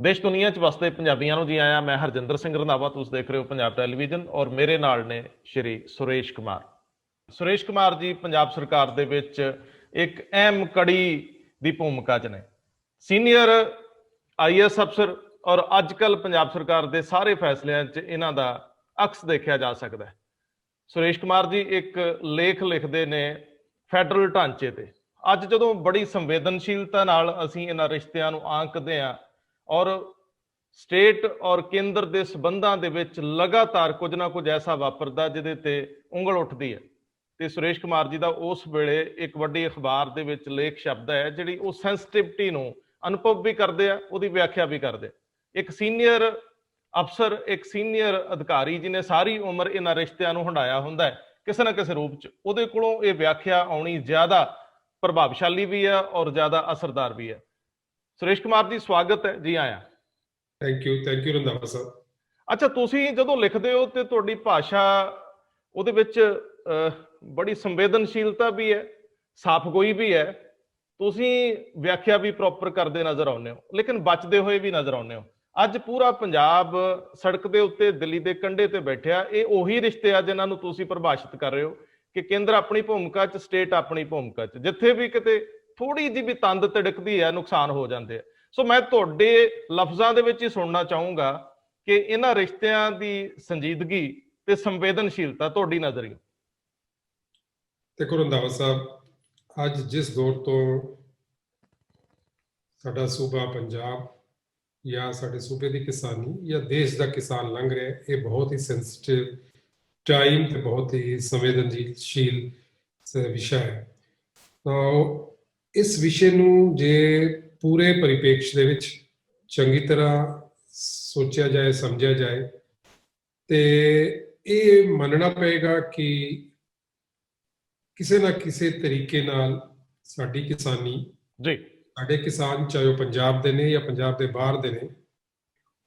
ਦੇਸ਼ ਦੁਨੀਆ 'ਚ ਵਸਦੇ ਪੰਜਾਬੀਆਂ ਨੂੰ ਜੀ ਆਇਆਂ। ਮੈਂ ਹਰਜਿੰਦਰ ਸਿੰਘ ਰੰਧਾਵਾ, ਤੁਸੀਂ ਦੇਖ ਰਹੇ ਹੋ ਪੰਜਾਬ ਟੈਲੀਵਿਜ਼ਨ ਔਰ ਮੇਰੇ ਨਾਲ ਨੇ ਸ਼੍ਰੀ ਸੁਰੇਸ਼ ਕੁਮਾਰ। ਸੁਰੇਸ਼ ਕੁਮਾਰ ਜੀ ਪੰਜਾਬ ਸਰਕਾਰ ਦੇ ਵਿੱਚ ਇੱਕ ਅਹਿਮ ਕੜੀ ਦੀ ਭੂਮਿਕਾ 'ਚ ਨੇ, ਸੀਨੀਅਰ ਆਈਐਸ ਅਫਸਰ, ਔਰ ਅੱਜ ਕੱਲ੍ਹ ਪੰਜਾਬ ਸਰਕਾਰ ਦੇ ਸਾਰੇ ਫੈਸਲਿਆਂ 'ਚ ਇਹਨਾਂ ਦਾ ਅਕਸ ਦੇਖਿਆ ਜਾ ਸਕਦਾ ਹੈ। ਸੁਰੇਸ਼ ਕੁਮਾਰ ਜੀ ਇੱਕ ਲੇਖ ਲਿਖਦੇ ਨੇ ਫੈਡਰਲ ਢਾਂਚੇ ਤੇ। ਅੱਜ ਜਦੋਂ ਬੜੀ ਸੰਵੇਦਨਸ਼ੀਲਤਾ ਨਾਲ ਅਸੀਂ ਇਹਨਾਂ ਰਿਸ਼ਤਿਆਂ ਨੂੰ ਆਂਕਦੇ ਹਾਂ ਔਰ ਸਟੇਟ ਔਰ ਕੇਂਦਰ ਦੇ ਸਬੰਧਾਂ ਦੇ ਵਿੱਚ ਲਗਾਤਾਰ ਕੁਝ ਨਾ ਕੁਝ ਐਸਾ ਵਾਪਰਦਾ ਜਿਹਦੇ ਤੇ ਉਂਗਲ ਉੱਠਦੀ ਹੈ, ਤੇ ਸੁਰੇਸ਼ ਕੁਮਾਰ ਜੀ ਦਾ ਉਸ ਵੇਲੇ ਇੱਕ ਵੱਡੀ ਅਖਬਾਰ ਦੇ ਵਿੱਚ ਲੇਖ ਛਪਦਾ ਹੈ ਜਿਹੜੀ ਉਹ ਸੈਂਸਿਟਿਵਿਟੀ ਨੂੰ ਅਨੁਭਵ ਵੀ ਕਰਦੇ ਆ, ਉਹਦੀ ਵਿਆਖਿਆ ਵੀ ਕਰਦੇ। ਇੱਕ ਸੀਨੀਅਰ ਅਫਸਰ, ਇੱਕ ਸੀਨੀਅਰ ਅਧਿਕਾਰੀ ਜਿਹਨੇ ਸਾਰੀ ਉਮਰ ਇਹਨਾਂ ਰਿਸ਼ਤਿਆਂ ਨੂੰ ਹੰਢਾਇਆ ਹੁੰਦਾ ਹੈ ਕਿਸੇ ਨਾ ਕਿਸੇ ਰੂਪ 'ਚ, ਉਹਦੇ ਕੋਲੋਂ ਇਹ ਵਿਆਖਿਆ ਆਉਣੀ ਜ਼ਿਆਦਾ ਪ੍ਰਭਾਵਸ਼ਾਲੀ ਵੀ ਹੈ ਔਰ ਜ਼ਿਆਦਾ ਅਸਰਦਾਰ ਵੀ ਹੈ। ਸੁਰੇਸ਼ ਕੁਮਾਰ ਜੀ, ਸਵਾਗਤ ਹੈ, ਜੀ ਆਇਆਂ। ਥੈਂਕ ਯੂ ਰੰਧਾਵਾ ਸਾਹਿਬ। ਅੱਛਾ, ਤੁਸੀਂ ਜਦੋਂ ਲਿਖਦੇ ਹੋ ਤੇ ਤੁਹਾਡੀ ਭਾਸ਼ਾ ਉਹਦੇ ਵਿੱਚ ਬੜੀ ਸੰਵੇਦਨਸ਼ੀਲਤਾ ਵੀ ਹੈ, ਸਾਫ਼ਗੋਈ ਵੀ ਹੈ, ਤੁਸੀਂ ਵਿਆਖਿਆ ਵੀ ਪ੍ਰੋਪਰ ਕਰਦੇ ਨਜ਼ਰ ਆਉਂਦੇ ਹੋ, ਲੇਕਿਨ ਬਚਦੇ ਹੋਏ ਵੀ ਨਜ਼ਰ ਆਉਂਦੇ ਹੋ। ਅੱਜ ਪੂਰਾ ਪੰਜਾਬ ਸੜਕ ਦੇ ਉੱਤੇ ਦਿੱਲੀ ਦੇ ਕੰਢੇ ਤੇ ਬੈਠਿਆ, ਇਹ ਉਹੀ ਰਿਸ਼ਤੇ ਆ ਜਿਨ੍ਹਾਂ ਨੂੰ ਤੁਸੀਂ ਪਰਿਭਾਸ਼ਿਤ ਕਰ ਰਹੇ ਹੋ ਕਿ ਕੇਂਦਰ ਆਪਣੀ ਭੂਮਿਕਾ 'ਚ, ਸਟੇਟ ਆਪਣੀ ਭੂਮਿਕਾ 'ਚ, ਜਿੱਥੇ ਵੀ ਕਿਤੇ ਥੋੜੀ ਜਿਹੀ ਵੀ ਤੰਦ ਤਿੜਕਦੀ ਹੈ ਨੁਕਸਾਨ ਹੋ ਜਾਂਦੇ ਆ। ਸੋ ਮੈਂ ਤੁਹਾਡੇ ਲਫ਼ਜ਼ਾਂ ਦੇ ਵਿੱਚ ਹੀ ਸੁਣਨਾ ਚਾਹੂੰਗਾ ਕਿ ਇਹਨਾਂ ਰਿਸ਼ਤਿਆਂ ਦੀ ਸੰਜੀਦਗੀ ਤੇ ਸੰਵੇਦਨਸ਼ੀਲਤਾ ਤੁਹਾਡੀ ਨਜ਼ਰੀਆ। ਦੇਖੋ ਰੰਧਾਵਾ ਸਾਹਿਬ, ਅੱਜ ਜਿਸ ਦੌਰ ਤੋਂ ਸਾਡਾ ਸੂਬਾ ਪੰਜਾਬ ਜਾਂ ਸਾਡੇ ਸੂਬੇ ਦੀ ਕਿਸਾਨੀ ਜਾਂ ਦੇਸ਼ ਦਾ ਕਿਸਾਨ ਲੰਘ ਰਿਹਾ, ਇਹ ਬਹੁਤ ਹੀ ਸੈਂਸਿਟਿਵ ਟਾਈਮ ਤੇ ਬਹੁਤ ਹੀ ਸੰਵੇਦਨਸ਼ੀਲ ਵਿਸ਼ਾ ਹੈ। ਤਾਂ ਇਸ ਵਿਸ਼ੇ ਨੂੰ ਜੇ ਪੂਰੇ ਪਰਿਪੇਕਸ਼ ਦੇ ਵਿੱਚ ਚੰਗੀ ਤਰ੍ਹਾਂ ਸੋਚਿਆ ਜਾਏ, ਸਮਝਿਆ ਜਾਏ, ਤੇ ਇਹ ਮੰਨਣਾ ਪਏਗਾ ਕਿ ਕਿਸੇ ਨਾ ਕਿਸੇ ਤਰੀਕੇ ਨਾਲ ਸਾਡੀ ਕਿਸਾਨੀ ਜੀ, ਸਾਡੇ ਕਿਸਾਨ, ਚਾਹੇ ਉਹ ਪੰਜਾਬ ਦੇ ਨੇ ਜਾਂ ਪੰਜਾਬ ਦੇ ਬਾਹਰ ਦੇ ਨੇ,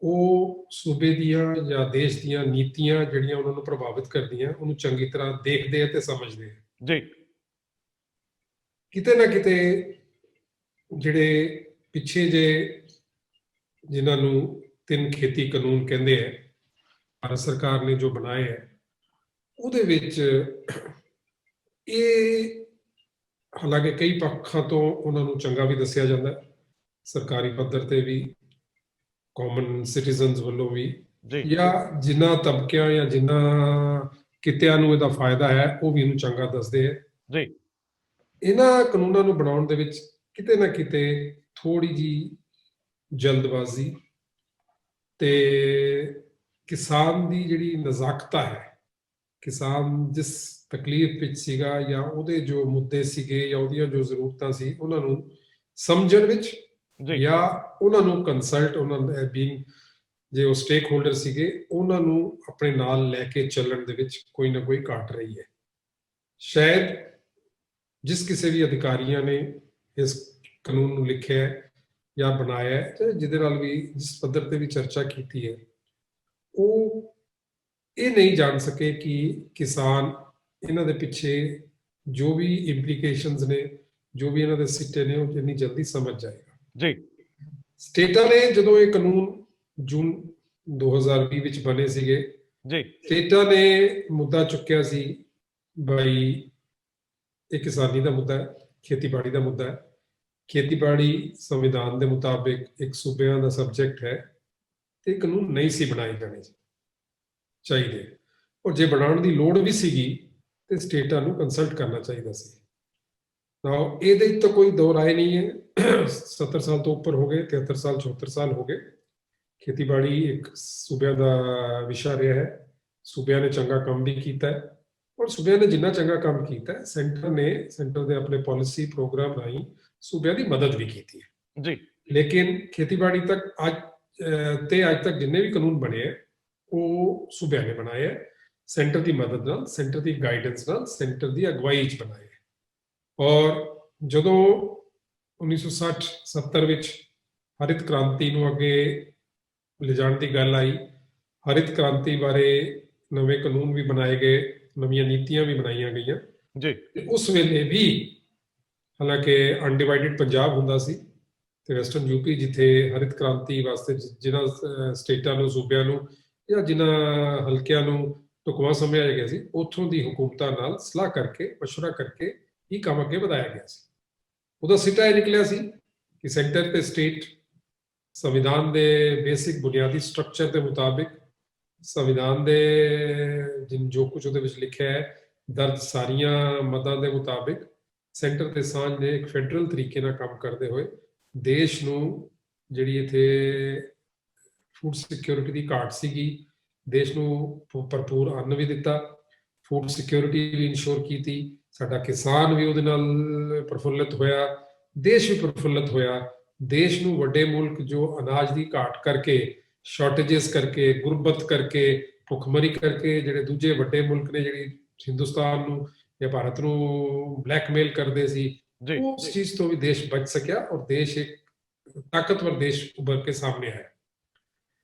ਉਹ ਸੂਬੇ ਦੀਆਂ ਜਾਂ ਦੇਸ਼ ਦੀਆਂ ਨੀਤੀਆਂ ਜਿਹੜੀਆਂ ਉਹਨਾਂ ਨੂੰ ਪ੍ਰਭਾਵਿਤ ਕਰਦੀਆਂ, ਉਹਨੂੰ ਚੰਗੀ ਤਰ੍ਹਾਂ ਦੇਖਦੇ ਆ ਤੇ ਸਮਝਦੇ ਆ। ਜੀ, ਕਿਤੇ ਨਾ ਕਿਤੇ ਜਿਹੜੇ ਪਿੱਛੇ ਜੇ ਜਿਨ੍ਹਾਂ ਨੂੰ 3 ਖੇਤੀ ਕਾਨੂੰਨ ਕਹਿੰਦੇ ਆ, ਭਾਰਤ ਸਰਕਾਰ ਨੇ ਜੋ ਬਣਾਏ ਹੈ, ਉਹਦੇ ਵਿੱਚ ਇਹ ਹਾਲਾਂਕਿ ਕਈ ਪੱਖਾਂ ਤੋਂ ਉਹਨਾਂ ਨੂੰ ਚੰਗਾ ਵੀ ਦੱਸਿਆ ਜਾਂਦਾ, ਸਰਕਾਰੀ ਪੱਧਰ ਤੇ ਵੀ, ਕਾਮਨ ਸਿਟੀਜ਼ਨਸ ਵੱਲੋਂ ਵੀ, ਜਾਂ ਜਿਨ੍ਹਾਂ ਤਬਕਿਆਂ ਜਾਂ ਜਿਨ੍ਹਾਂ ਕਿੱਤਿਆਂ ਨੂੰ ਇਹਦਾ ਫਾਇਦਾ ਹੈ ਉਹ ਵੀ ਇਹਨੂੰ ਚੰਗਾ ਦੱਸਦੇ ਹੈ। ਜੀ, ਇਹਨਾਂ ਕਾਨੂੰਨਾਂ ਨੂੰ ਬਣਾਉਣ ਦੇ ਵਿੱਚ ਕਿਤੇ ਨਾ ਕਿਤੇ ਥੋੜੀ ਜਿਹੀ ਜਲਦਬਾਜ਼ੀ ਤੇ ਕਿਸਾਨ ਦੀ ਜਿਹੜੀ ਨਜ਼ਾਕਤਾ ਹੈ, ਕਿਸਾਨ ਜਿਸ ਤਕਲੀਫ ਵਿੱਚ ਸੀਗਾ ਜਾਂ ਉਹਦੇ ਜੋ ਮੁੱਦੇ ਸੀਗੇ ਜਾਂ ਉਹਦੀਆਂ ਜੋ ਜ਼ਰੂਰਤਾਂ ਸੀ, ਉਹਨਾਂ ਨੂੰ ਸਮਝਣ ਵਿੱਚ ਜਾਂ ਉਹਨਾਂ ਨੂੰ ਕੰਸਲਟ, ਉਹਨਾਂ ਬੀਇੰਗ ਜੇ ਉਹ ਸਟੇਕ ਹੋਲਡਰ ਸੀਗੇ, ਉਹਨਾਂ ਨੂੰ ਆਪਣੇ ਨਾਲ ਲੈ ਕੇ ਚੱਲਣ ਦੇ ਵਿੱਚ ਕੋਈ ਨਾ ਕੋਈ ਘਾਟ ਰਹੀ ਹੈ। ਸ਼ਾਇਦ ਜਿਸ ਕਿਸੇ ਵੀ ਅਧਿਕਾਰੀਆਂ ਨੇ ਇਸ ਕਾਨੂੰਨ ਨੂੰ ਲਿਖਿਆ ਜਾਂ ਬਣਾਇਆ, ਜਿਹਦੇ ਨਾਲ ਵੀ ਜਿਸ ਪੱਧਰ ਤੇ ਵੀ ਚਰਚਾ ਕੀਤੀ ਹੈ, ਉਹ ਇਹ ਨਹੀਂ ਜਾਣ ਸਕੇ ਕਿ ਕਿਸਾਨ ਇਹਨਾਂ ਦੇ ਪਿੱਛੇ ਜੋ ਵੀ ਇੰਪਲੀਕੇਸ਼ਨਸ ਨੇ, ਜੋ ਵੀ ਇਹਨਾਂ ਦੇ ਸਿੱਟੇ ਨੇ, ਉਹ ਜਿੰਨੀ ਜਲਦੀ ਸਮਝ ਜਾਏਗਾ। ਜੀ, ਸਟੇਟਾਂ ਨੇ ਜਦੋਂ ਇਹ ਕਾਨੂੰਨ ਜੂਨ 2020 ਵਿੱਚ ਬਣੇ ਸੀਗੇ, ਜੀ, ਸਟੇਟਾਂ ਨੇ ਮੁੱਦਾ ਚੁੱਕਿਆ ਸੀ, ਬਈ ਇਹ ਕਿਸਾਨੀ ਦਾ ਮੁੱਦਾ ਹੈ, ਖੇਤੀਬਾੜੀ ਦਾ ਮੁੱਦਾ ਹੈ। ਖੇਤੀਬਾੜੀ ਸੰਵਿਧਾਨ ਦੇ ਮੁਤਾਬਿਕ ਇੱਕ ਸੂਬਿਆਂ ਦਾ ਸਬਜੈਕਟ ਹੈ ਤੇ ਕਾਨੂੰਨ ਨਹੀਂ ਸੀ ਬਣਾਏ ਜਾਣੇ ਚਾਹੀਦੇ, ਔਰ ਜੇ ਬਣਾਉਣ ਦੀ ਲੋੜ ਵੀ ਸੀਗੀ ਤੇ ਸਟੇਟਾਂ ਨੂੰ ਕੰਸਲਟ ਕਰਨਾ ਚਾਹੀਦਾ ਸੀ। ਤਾਂ ਇਹਦੇ ਤਾਂ ਕੋਈ ਦੋ ਰਾਏ ਨਹੀਂ ਹੈ। 70 ਸਾਲ ਤੋਂ ਉੱਪਰ ਹੋ ਗਏ, 73 ਸਾਲ 74 ਸਾਲ ਹੋ ਗਏ, ਖੇਤੀਬਾੜੀ ਇੱਕ ਸੂਬਿਆਂ ਦਾ ਵਿਸ਼ਾ ਰਿਹਾ ਹੈ। ਸੂਬਿਆਂ ਨੇ ਚੰਗਾ ਕੰਮ ਵੀ ਕੀਤਾ ਹੈ, ਔਰ ਸੂਬਿਆਂ ਨੇ ਜਿੰਨਾ ਚੰਗਾ ਕੰਮ ਕੀਤਾ ਹੈ, ਸੈਂਟਰ ਦੇ ਆਪਣੇ ਪਾਲਿਸੀ ਪ੍ਰੋਗਰਾਮ ਰਾਹੀਂ ਸੂਬਿਆਂ ਦੀ ਮਦਦ ਵੀ ਕੀਤੀ ਹੈ। ਜੀ, ਲੇਕਿਨ ਖੇਤੀਬਾੜੀ ਤੱਕ ਅੱਜ ਤੱਕ ਜਿੰਨੇ ਵੀ ਕਾਨੂੰਨ ਬਣੇ ਹੈ, ਉਹ ਸੂਬਿਆਂ ਨੇ ਬਣਾਏ ਹੈ, ਸੈਂਟਰ ਦੀ ਮਦਦ ਨਾਲ, ਸੈਂਟਰ ਦੀ ਗਾਈਡੈਂਸ ਨਾਲ, ਸੈਂਟਰ ਦੀ ਅਗਵਾਈ 'ਚ ਬਣਾਏ। ਔਰ ਜਦੋਂ 1960-70 ਵਿੱਚ ਹਰਿਤ ਕ੍ਰਾਂਤੀ ਨੂੰ ਅੱਗੇ ਲਿਜਾਣ ਦੀ ਗੱਲ ਆਈ, ਹਰਿਤ ਕ੍ਰਾਂਤੀ ਬਾਰੇ ਨਵੇਂ ਕਾਨੂੰਨ ਵੀ ਬਣਾਏ ਗਏ, ਨਵੀਆਂ ਨੀਤੀਆਂ ਵੀ ਬਣਾਈਆਂ ਗਈਆਂ ਜੀ। ਉਸ ਵੇਲੇ ਵੀ ਹਾਲਾਂਕਿ ਅਨਡਿਵਾਈਡਡ ਪੰਜਾਬ ਹੁੰਦਾ ਸੀ, ਤੇ ਵੈਸਟਰਨ ਯੂਪੀ ਜਿੱਥੇ ਹਰਿਤ ਕ੍ਰਾਂਤੀ ਵਾਸਤੇ ਜਿਨ੍ਹਾਂ ਸਟੇਟਾਂ ਨੂੰ, ਸੂਬਿਆਂ ਨੂੰ ਜਾਂ ਜਿਨ੍ਹਾਂ ਹਲਕਿਆਂ ਨੂੰ ਢੁਕਵਾਂ ਸਮਝਿਆ ਗਿਆ ਸੀ, ਉੱਥੋਂ ਦੀ ਹਕੂਮਤਾਂ ਨਾਲ ਸਲਾਹ ਕਰਕੇ, ਮਸ਼ਵਰਾ ਕਰਕੇ ਹੀ ਕੰਮ ਅੱਗੇ ਵਧਾਇਆ ਗਿਆ ਸੀ। ਉਹਦਾ ਸਿੱਟਾ ਇਹ ਨਿਕਲਿਆ ਸੀ ਕਿ ਸੈਂਟਰ ਤੇ ਸਟੇਟ ਸੰਵਿਧਾਨ ਦੇ ਬੇਸਿਕ ਬੁਨਿਆਦੀ ਸਟਰਕਚਰ ਦੇ ਮੁਤਾਬਿਕ, ਸੰਵਿਧਾਨ ਦੇ ਜੋ ਕੁਝ ਉਹਦੇ ਵਿੱਚ ਲਿਖਿਆ ਹੈ, ਦਰਜ ਸਾਰੀਆਂ ਮਦਾਂ ਦੇ ਮੁਤਾਬਿਕ ਸੈਂਟਰ ਤੇ ਸਾਂਝ ਨੇ ਇੱਕ ਫੈਡਰਲ ਤਰੀਕੇ ਨਾਲ ਕੰਮ ਕਰਦੇ ਹੋਏ ਦੇਸ਼ ਨੂੰ, ਜਿਹੜੀ ਇੱਥੇ ਫੂਡ ਸਿਕਿਉਰਿਟੀ ਦੀ ਘਾਟ ਸੀਗੀ, ਦੇਸ਼ ਨੂੰ ਭਰਪੂਰ ਅੰਨ ਵੀ ਦਿੱਤਾ, ਫੂਡ ਸਿਕਿਉਰਿਟੀ ਵੀ ਇਨਸ਼ੋਰ ਕੀਤੀ, ਸਾਡਾ ਕਿਸਾਨ ਵੀ ਉਹਦੇ ਨਾਲ ਪ੍ਰਫੁੱਲਤ ਹੋਇਆ, ਦੇਸ਼ ਵੀ ਪ੍ਰਫੁੱਲਤ ਹੋਇਆ। ਦੇਸ਼ ਨੂੰ ਵੱਡੇ ਮੁਲਕ ਜੋ ਅਨਾਜ ਦੀ ਘਾਟ ਕਰਕੇ, ਸ਼ਾਰਟੇजेस ਕਰਕੇ, ਗੁਰਬਤ ਕਰਕੇ, ਭੁੱਖਮਰੀ ਕਰਕੇ, ਜਿਹੜੇ ਦੂਜੇ ਵੱਡੇ ਮੁਲਕ ਨੇ ਜਿਹੜੀ ਹਿੰਦੁਸਤਾਨ ਨੂੰ ਜਾਂ ਭਾਰਤ ਨੂੰ ਬਲੈਕਮੇਲ ਕਰਦੇ ਸੀ, ਉਸ ਚੀਜ਼ ਤੋਂ ਵੀ ਦੇਸ਼ ਬਚ ਸਕਿਆ ਔਰ ਦੇਸ਼ ਇੱਕ ਤਾਕਤਵਰ ਦੇਸ਼ ਉੱਭਰ ਕੇ ਸਾਹਮਣੇ ਆਇਆ।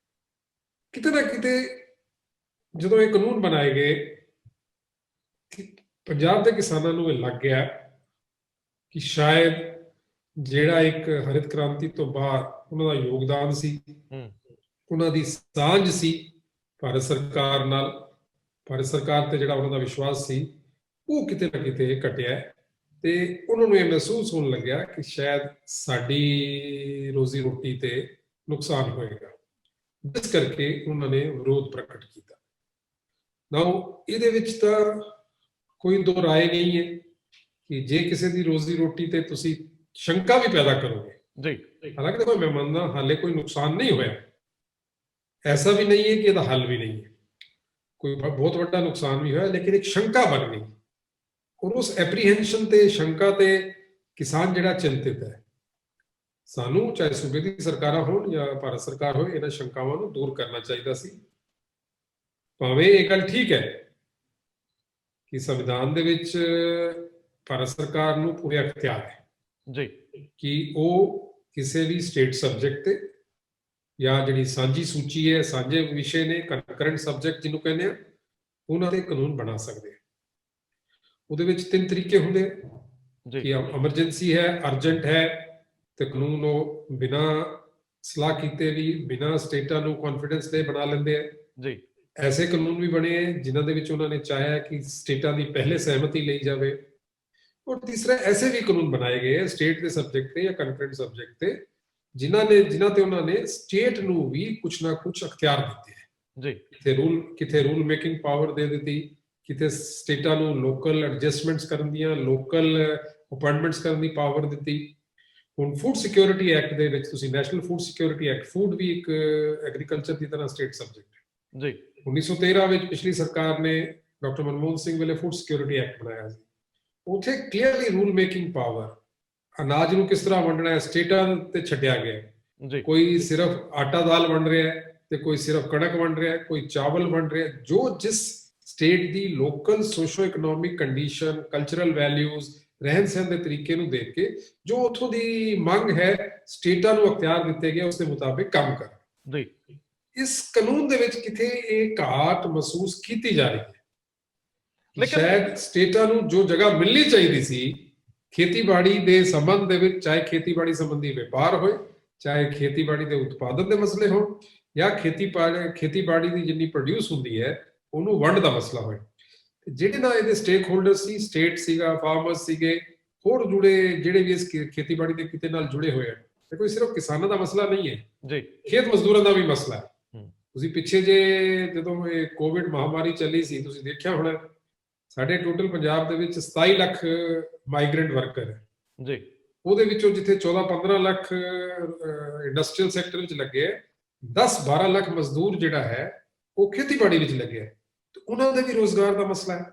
ਕਿਤੇ ਨਾ ਕਿਤੇ ਜਦੋਂ ਇਹ ਕਾਨੂੰਨ ਬਣਾਏ ਗਏ, ਪੰਜਾਬ ਦੇ ਕਿਸਾਨਾਂ ਨੂੰ ਇਹ ਲੱਗ ਗਿਆ ਕਿ ਸ਼ਾਇਦ ਜਿਹੜਾ ਇੱਕ ਹਰਿਤ ਕ੍ਰਾਂਤੀ ਤੋਂ ਬਾਅਦ ਉਹਨਾਂ ਦਾ ਯੋਗਦਾਨ ਸੀ, ਉਹਨਾਂ ਦੀ ਸਾਂਝ ਸੀ ਭਾਰਤ ਸਰਕਾਰ ਨਾਲ, ਭਾਰਤ ਸਰਕਾਰ ਤੇ ਜਿਹੜਾ ਉਹਨਾਂ ਦਾ ਵਿਸ਼ਵਾਸ ਸੀ, ਉਹ ਕਿਤੇ ਨਾ ਕਿਤੇ ਘਟਿਆ ਤੇ ਉਹਨਾਂ ਨੂੰ ਇਹ ਮਹਿਸੂਸ ਹੋਣ ਲੱਗਿਆ ਕਿ ਸ਼ਾਇਦ ਸਾਡੀ ਰੋਜ਼ੀ ਰੋਟੀ ਤੇ ਨੁਕਸਾਨ ਹੋਏਗਾ, ਜਿਸ ਕਰਕੇ ਉਹਨਾਂ ਨੇ ਵਿਰੋਧ ਪ੍ਰਗਟ ਕੀਤਾ। ਨਾਓ ਇਹਦੇ ਵਿੱਚ ਤਾਂ ਕੋਈ ਦੋ ਰਾਏ ਨਹੀਂ ਹੈ ਕਿ ਜੇ ਕਿਸੇ ਦੀ ਰੋਜ਼ੀ ਰੋਟੀ ਤੇ ਤੁਸੀਂ ਸ਼ੰਕਾ ਵੀ ਪੈਦਾ ਕਰੋਗੇ, ਹਾਲਾਂਕਿ ਦੇਖੋ ਮੈਂ ਮੰਨਦਾ ਹਾਲੇ ਕੋਈ ਨੁਕਸਾਨ ਨਹੀਂ ਹੋਇਆ, ਐਸਾ ਵੀ ਨਹੀਂ ਹੈ ਕਿ ਇਹਦਾ ਹੱਲ ਵੀ ਨਹੀਂ ਹੈ, ਕੋਈ ਬਹੁਤ ਵੱਡਾ ਨੁਕਸਾਨ ਵੀ ਹੋਇਆ, ਲੇਕਿਨ ਇੱਕ ਸ਼ੰਕਾ ਬਣ ਗਈ ਔਰ ਉਸ ਐਪਰੀਹੈਂਸ਼ਨ ਤੇ ਸ਼ੰਕਾ ਤੇ ਕਿਸਾਨ ਜਿਹੜਾ ਚਿੰਤਿਤ ਹੈ। ਸਾਨੂੰ ਚਾਹੇ ਸੂਬੇ ਦੀ ਸਰਕਾਰਾਂ ਹੋਣ ਜਾਂ ਭਾਰਤ ਸਰਕਾਰ ਹੋਵੇ, ਇਹਨਾਂ ਸ਼ੰਕਾਵਾਂ ਨੂੰ ਦੂਰ ਕਰਨਾ ਚਾਹੀਦਾ ਸੀ। ਭਾਵੇਂ ਇਹ ਗੱਲ ਠੀਕ ਹੈ ਕਿ ਸੰਵਿਧਾਨ ਦੇ ਵਿੱਚ ਭਾਰਤ ਸਰਕਾਰ ਨੂੰ ਪੂਰੇ ਅਖਤਿਆਰ ਹੈ ਕਿ ਉਹ ਕਿਸੇ ਵੀ ਸਟੇਟ ਸਬਜੈਕਟ ਤੇ ਜਾਂ ਜਿਹੜੀ ਸਾਂਝੀ ਸੂਚੀ ਹੈ, ਸਾਂਝੇ ਵਿਸ਼ੇ ਨੇ, ਕੰਕਰੈਂਟ ਸਬਜੈਕਟ ਜਿਹਨੂੰ ਕਹਿੰਦੇ ਆ, ਉਹਨਾਂ ਦੇ ਕਾਨੂੰਨ ਬਣਾ ਸਕਦੇ ਆ। ਉਹਦੇ ਵਿੱਚ ਤਿੰਨ ਤਰੀਕੇ ਹੁੰਦੇ ਕਿ ਐਮਰਜੈਂਸੀ ਹੈ, ਅਰਜੈਂਟ ਹੈ, ਤੇ ਕਾਨੂੰਨ ਉਹ ਬਿਨਾਂ ਸਲਾਹ ਕੀਤੇ ਵੀ, ਬਿਨਾਂ ਸਟੇਟਾਂ ਨੂੰ ਕੌਨਫੀਡੈਂਸ ਦੇ ਬਣਾ ਲੈਂਦੇ ਆ। ਐਸੇ ਕਾਨੂੰਨ ਵੀ ਬਣੇ ਜਿਨ੍ਹਾਂ ਦੇ ਵਿੱਚ ਉਹਨਾਂ ਨੇ ਚਾਹਿਆ ਕਿ ਸਟੇਟਾਂ ਦੀ ਪਹਿਲੇ ਸਹਿਮਤੀ ਲਈ ਜਾਵੇ। ਔਰ ਤੀਸਰਾ, ਐਸੇ ਵੀ ਕਾਨੂੰਨ ਬਣਾਏ ਗਏ ਸਟੇਟ ਦੇ ਸਬਜੈਕਟ ਤੇ ਜਾਂ ਕੰਕਰੈਂਟ ਸਬਜੈਕਟ ਤੇ ਜਿਨ੍ਹਾਂ ਤੇ ਉਹਨਾਂ ਨੇ ਸਟੇਟ ਨੂੰ ਵੀ ਕੁਛ ਨਾ ਕੁਛ ਅਖਤਿਆਰ ਦਿੱਤੇ ਹੈ। ਕਿਤੇ ਰੂਲ ਮੇਕਿੰਗ ਪਾਵਰ ਦੇ ਦਿੱਤੀ, ਕਿਤੇ ਸਟੇਟਾਂ ਨੂੰ ਲੋਕਲ ਐਡਜਸਟਮੈਂਟਸ ਕਰਨ ਦੀਆਂ, ਲੋਕਲ ਅਪਾਇੰਟਮੈਂਟਸ ਕਰਨ ਦੀ ਪਾਵਰ ਦਿੱਤੀ। ਹੁਣ ਫੂਡ ਸਿਕਿਉਰਿਟੀ ਐਕਟ ਦੇ ਵਿੱਚ ਤੁਸੀਂ national food security act, food ਵੀ ਇੱਕ ਐਗਰੀਕਲਚਰ ਦੀ ਤਰ੍ਹਾਂ ਸਟੇਟ ਸਬਜੈਕਟ ਹੈ। 1913 ਵਿੱਚ ਪਿਛਲੀ ਸਰਕਾਰ ਨੇ ਡਾਕਟਰ ਮਨਮੋਹਨ ਸਿੰਘ ਵੇਲੇ ਫੂਡ ਸਿਕਿਉਰਿਟੀ ਐਕਟ ਬਣਾਇਆ ਸੀ। ਉੱਥੇ ਕਲੀਅਰਲੀ ਰੂਲ ਮੇਕਿੰਗ ਪਾਵਰ, ਅਨਾਜ ਨੂੰ ਕਿਸ ਤਰ੍ਹਾਂ ਵੰਡਣਾ ਹੈ, ਸਟੇਟਾਂ ਤੇ ਛੱਡਿਆ ਗਿਆ। ਕੋਈ ਸਿਰਫ ਆਟਾ ਦਾਲ ਵੰਡ ਰਿਹਾ ਹੈ ਤੇ ਕੋਈ ਸਿਰਫ ਕਣਕ ਵੰਡ ਰਿਹਾ ਹੈ, ਕੋਈ ਚਾਵਲ ਵੰਡ ਰਿਹਾ, ਜੋ ਜਿਸ ਸਟੇਟ ਦੀ local socio economic condition, cultural values, ਰਹਿਣ ਸਹਿਣ ਦੇ ਤਰੀਕੇ ਨੂੰ ਦੇਖ ਕੇ ਜੋ ਉੱਥੋਂ ਦੀ ਮੰਗ ਹੈ, ਸਟੇਟਾਂ ਨੂੰ ਅਖਤਿਆਰ ਦਿੱਤੇ ਗਏ ਉਸ ਦੇ ਮੁਤਾਬਿਕ ਕੰਮ ਕਰਨ। ਇਸ ਕਾਨੂੰਨ ਦੇ ਵਿੱਚ ਕਿਤੇ ਇਹ ਘਾਟ ਮਹਿਸੂਸ ਕੀਤੀ ਜਾ ਰਹੀ ਹੈ। ਸ਼ਾਇਦ ਸਟੇਟਾਂ ਨੂੰ ਜੋ ਜਗ੍ਹਾ ਮਿਲਣੀ ਚਾਹੀਦੀ ਸੀ ਖੇਤੀਬਾੜੀ ਦੇ ਸੰਬੰਧ ਦੇ ਵਿੱਚ, ਚਾਹੇ ਖੇਤੀਬਾੜੀ ਸੰਬੰਧੀ ਵਪਾਰ ਹੋਏ, ਚਾਹੇ ਖੇਤੀਬਾੜੀ ਦੇ ਉਤਪਾਦਨ ਦੇ ਮਸਲੇ ਹੋਣ, ਜਾਂ ਖੇਤੀਬਾੜੀ ਦੀ ਜਿੰਨੀ ਪ੍ਰੋਡਿਊਸ ਹੁੰਦੀ ਹੈ ਉਹਨੂੰ ਵੰਡ ਦਾ ਮਸਲਾ ਹੋਏ, ਜਿਹੜੇ ਨਾਲ ਇਹਦੇ ਸਟੇਕ ਹੋਲਡਰ ਸੀ, ਸਟੇਟ ਸੀਗਾ, ਫਾਰਮਰਸ ਸੀਗੇ, ਹੋਰ ਜੁੜੇ ਜਿਹੜੇ ਵੀ ਇਸ ਖੇਤੀਬਾੜੀ ਦੇ ਕਿਤੇ ਨਾਲ ਜੁੜੇ ਹੋਏ ਹਨ। ਤੇ ਕੋਈ ਸਿਰਫ ਕਿਸਾਨਾਂ ਦਾ ਮਸਲਾ ਨਹੀਂ ਹੈ, ਖੇਤ ਮਜ਼ਦੂਰਾਂ ਦਾ ਵੀ ਮਸਲਾ ਹੈ। ਤੁਸੀਂ ਪਿੱਛੇ ਜਦੋਂ ਇਹ ਕੋਵਿਡ ਮਹਾਮਾਰੀ ਚੱਲੀ ਸੀ, ਤੁਸੀਂ ਦੇਖਿਆ ਹੋਣਾ ਸਾਡੇ ਟੋਟਲ ਪੰਜਾਬ ਦੇ ਵਿੱਚ 27 ਲੱਖ ਮਾਈਗ੍ਰੈਂਟ ਵਰਕਰ ਹੈ। ਉਹਦੇ ਵਿੱਚੋਂ ਜਿੱਥੇ 14-15 ਲੱਖ ਇੰਡਸਟਰੀਅਲ ਸੈਕਟਰ ਵਿੱਚ ਲੱਗੇ, 10-12 ਲੱਖ ਮਜ਼ਦੂਰ ਜਿਹੜਾ ਹੈ ਉਹ ਖੇਤੀਬਾੜੀ ਵਿੱਚ ਲੱਗੇ ਹੈ। ਤੇ ਉਹਨਾਂ ਦੇ ਵੀ ਰੋਜ਼ਗਾਰ ਦਾ ਮਸਲਾ ਹੈ,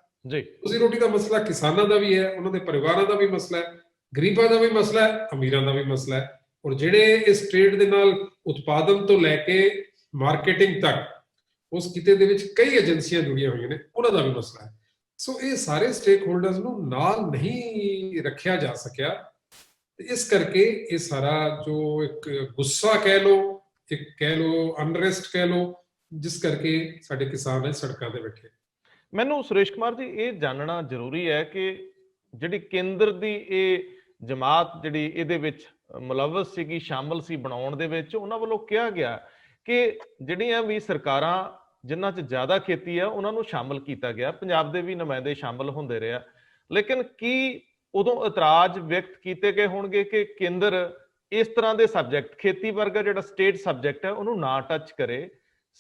ਰੋਜ਼ੀ ਰੋਟੀ ਦਾ ਮਸਲਾ ਕਿਸਾਨਾਂ ਦਾ ਵੀ ਹੈ, ਉਹਨਾਂ ਦੇ ਪਰਿਵਾਰਾਂ ਦਾ ਵੀ ਮਸਲਾ ਹੈ, ਗਰੀਬਾਂ ਦਾ ਵੀ ਮਸਲਾ ਹੈ, ਅਮੀਰਾਂ ਦਾ ਵੀ ਮਸਲਾ ਹੈ। ਔਰ ਜਿਹੜੇ ਇਸ ਟ੍ਰੇਡ ਦੇ ਨਾਲ ਉਤਪਾਦਨ ਤੋਂ ਲੈ ਕੇ ਮਾਰਕੀਟਿੰਗ ਤੱਕ ਉਸ ਕਿਤੇ ਦੇ ਵਿੱਚ ਕਈ ਏਜੰਸੀਆਂ ਜੁੜੀਆਂ ਹੋਈਆਂ ਨੇ, ਉਹਨਾਂ ਦਾ ਵੀ ਮਸਲਾ ਹੈ। ਸੋ ਇਹ ਸਾਰੇ ਸਟੇਕ ਹੋਲਡਰਸ ਨੂੰ ਨਾਲ ਨਹੀਂ ਰੱਖਿਆ ਜਾ ਸਕਿਆ। ਇਸ ਕਰਕੇ ਇਹ ਸਾਰਾ ਜੋ ਇੱਕ ਗੁੱਸਾ ਕਹਿ ਲਓ, ਇੱਕ ਕਹਿ ਲਓ ਅਨਰੈਸਟ ਕਹਿ ਲਓ, ਜਿਸ ਕਰਕੇ ਸਾਡੇ ਕਿਸਾਨ ਸੜਕਾਂ ਤੇ ਬੈਠੇ। ਮੈਨੂੰ ਸੁਰੇਸ਼ ਕੁਮਾਰ ਜੀ ਇਹ ਜਾਣਨਾ ਜ਼ਰੂਰੀ ਹੈ ਕਿ ਜਿਹੜੀ ਕੇਂਦਰ ਦੀ ਇਹ ਜਮਾਤ ਜਿਹੜੀ ਇਹਦੇ ਵਿੱਚ ਮੁਲਵਸ ਸੀਗੀ, ਸ਼ਾਮਲ ਸੀ ਬਣਾਉਣ ਦੇ ਵਿੱਚ, ਉਹਨਾਂ ਵੱਲੋਂ ਕਿਹਾ ਗਿਆ ਕਿ ਜਿਹੜੀਆਂ ਵੀ ਸਰਕਾਰਾਂ ਜਿਨ੍ਹਾਂ 'ਚ ਜ਼ਿਆਦਾ ਖੇਤੀ ਆ ਉਹਨਾਂ ਨੂੰ ਸ਼ਾਮਲ ਕੀਤਾ ਗਿਆ। ਪੰਜਾਬ ਦੇ ਵੀ ਨੁਮਾਇੰਦੇ ਸ਼ਾਮਲ ਹੁੰਦੇ ਰਹੇ ਆ, ਲੇਕਿਨ ਕੀ ਉਦੋਂ ਇਤਰਾਜ਼ ਵਿਅਕਤ ਕੀਤੇ ਗਏ ਹੋਣਗੇ ਕਿ ਕੇਂਦਰ ਇਸ ਤਰ੍ਹਾਂ ਦੇ ਸਬਜੈਕਟ, ਖੇਤੀ ਵਰਗਾ ਜਿਹੜਾ ਸਟੇਟ ਸਬਜੈਕਟ ਹੈ, ਉਹਨੂੰ ਨਾ ਟੱਚ ਕਰੇ?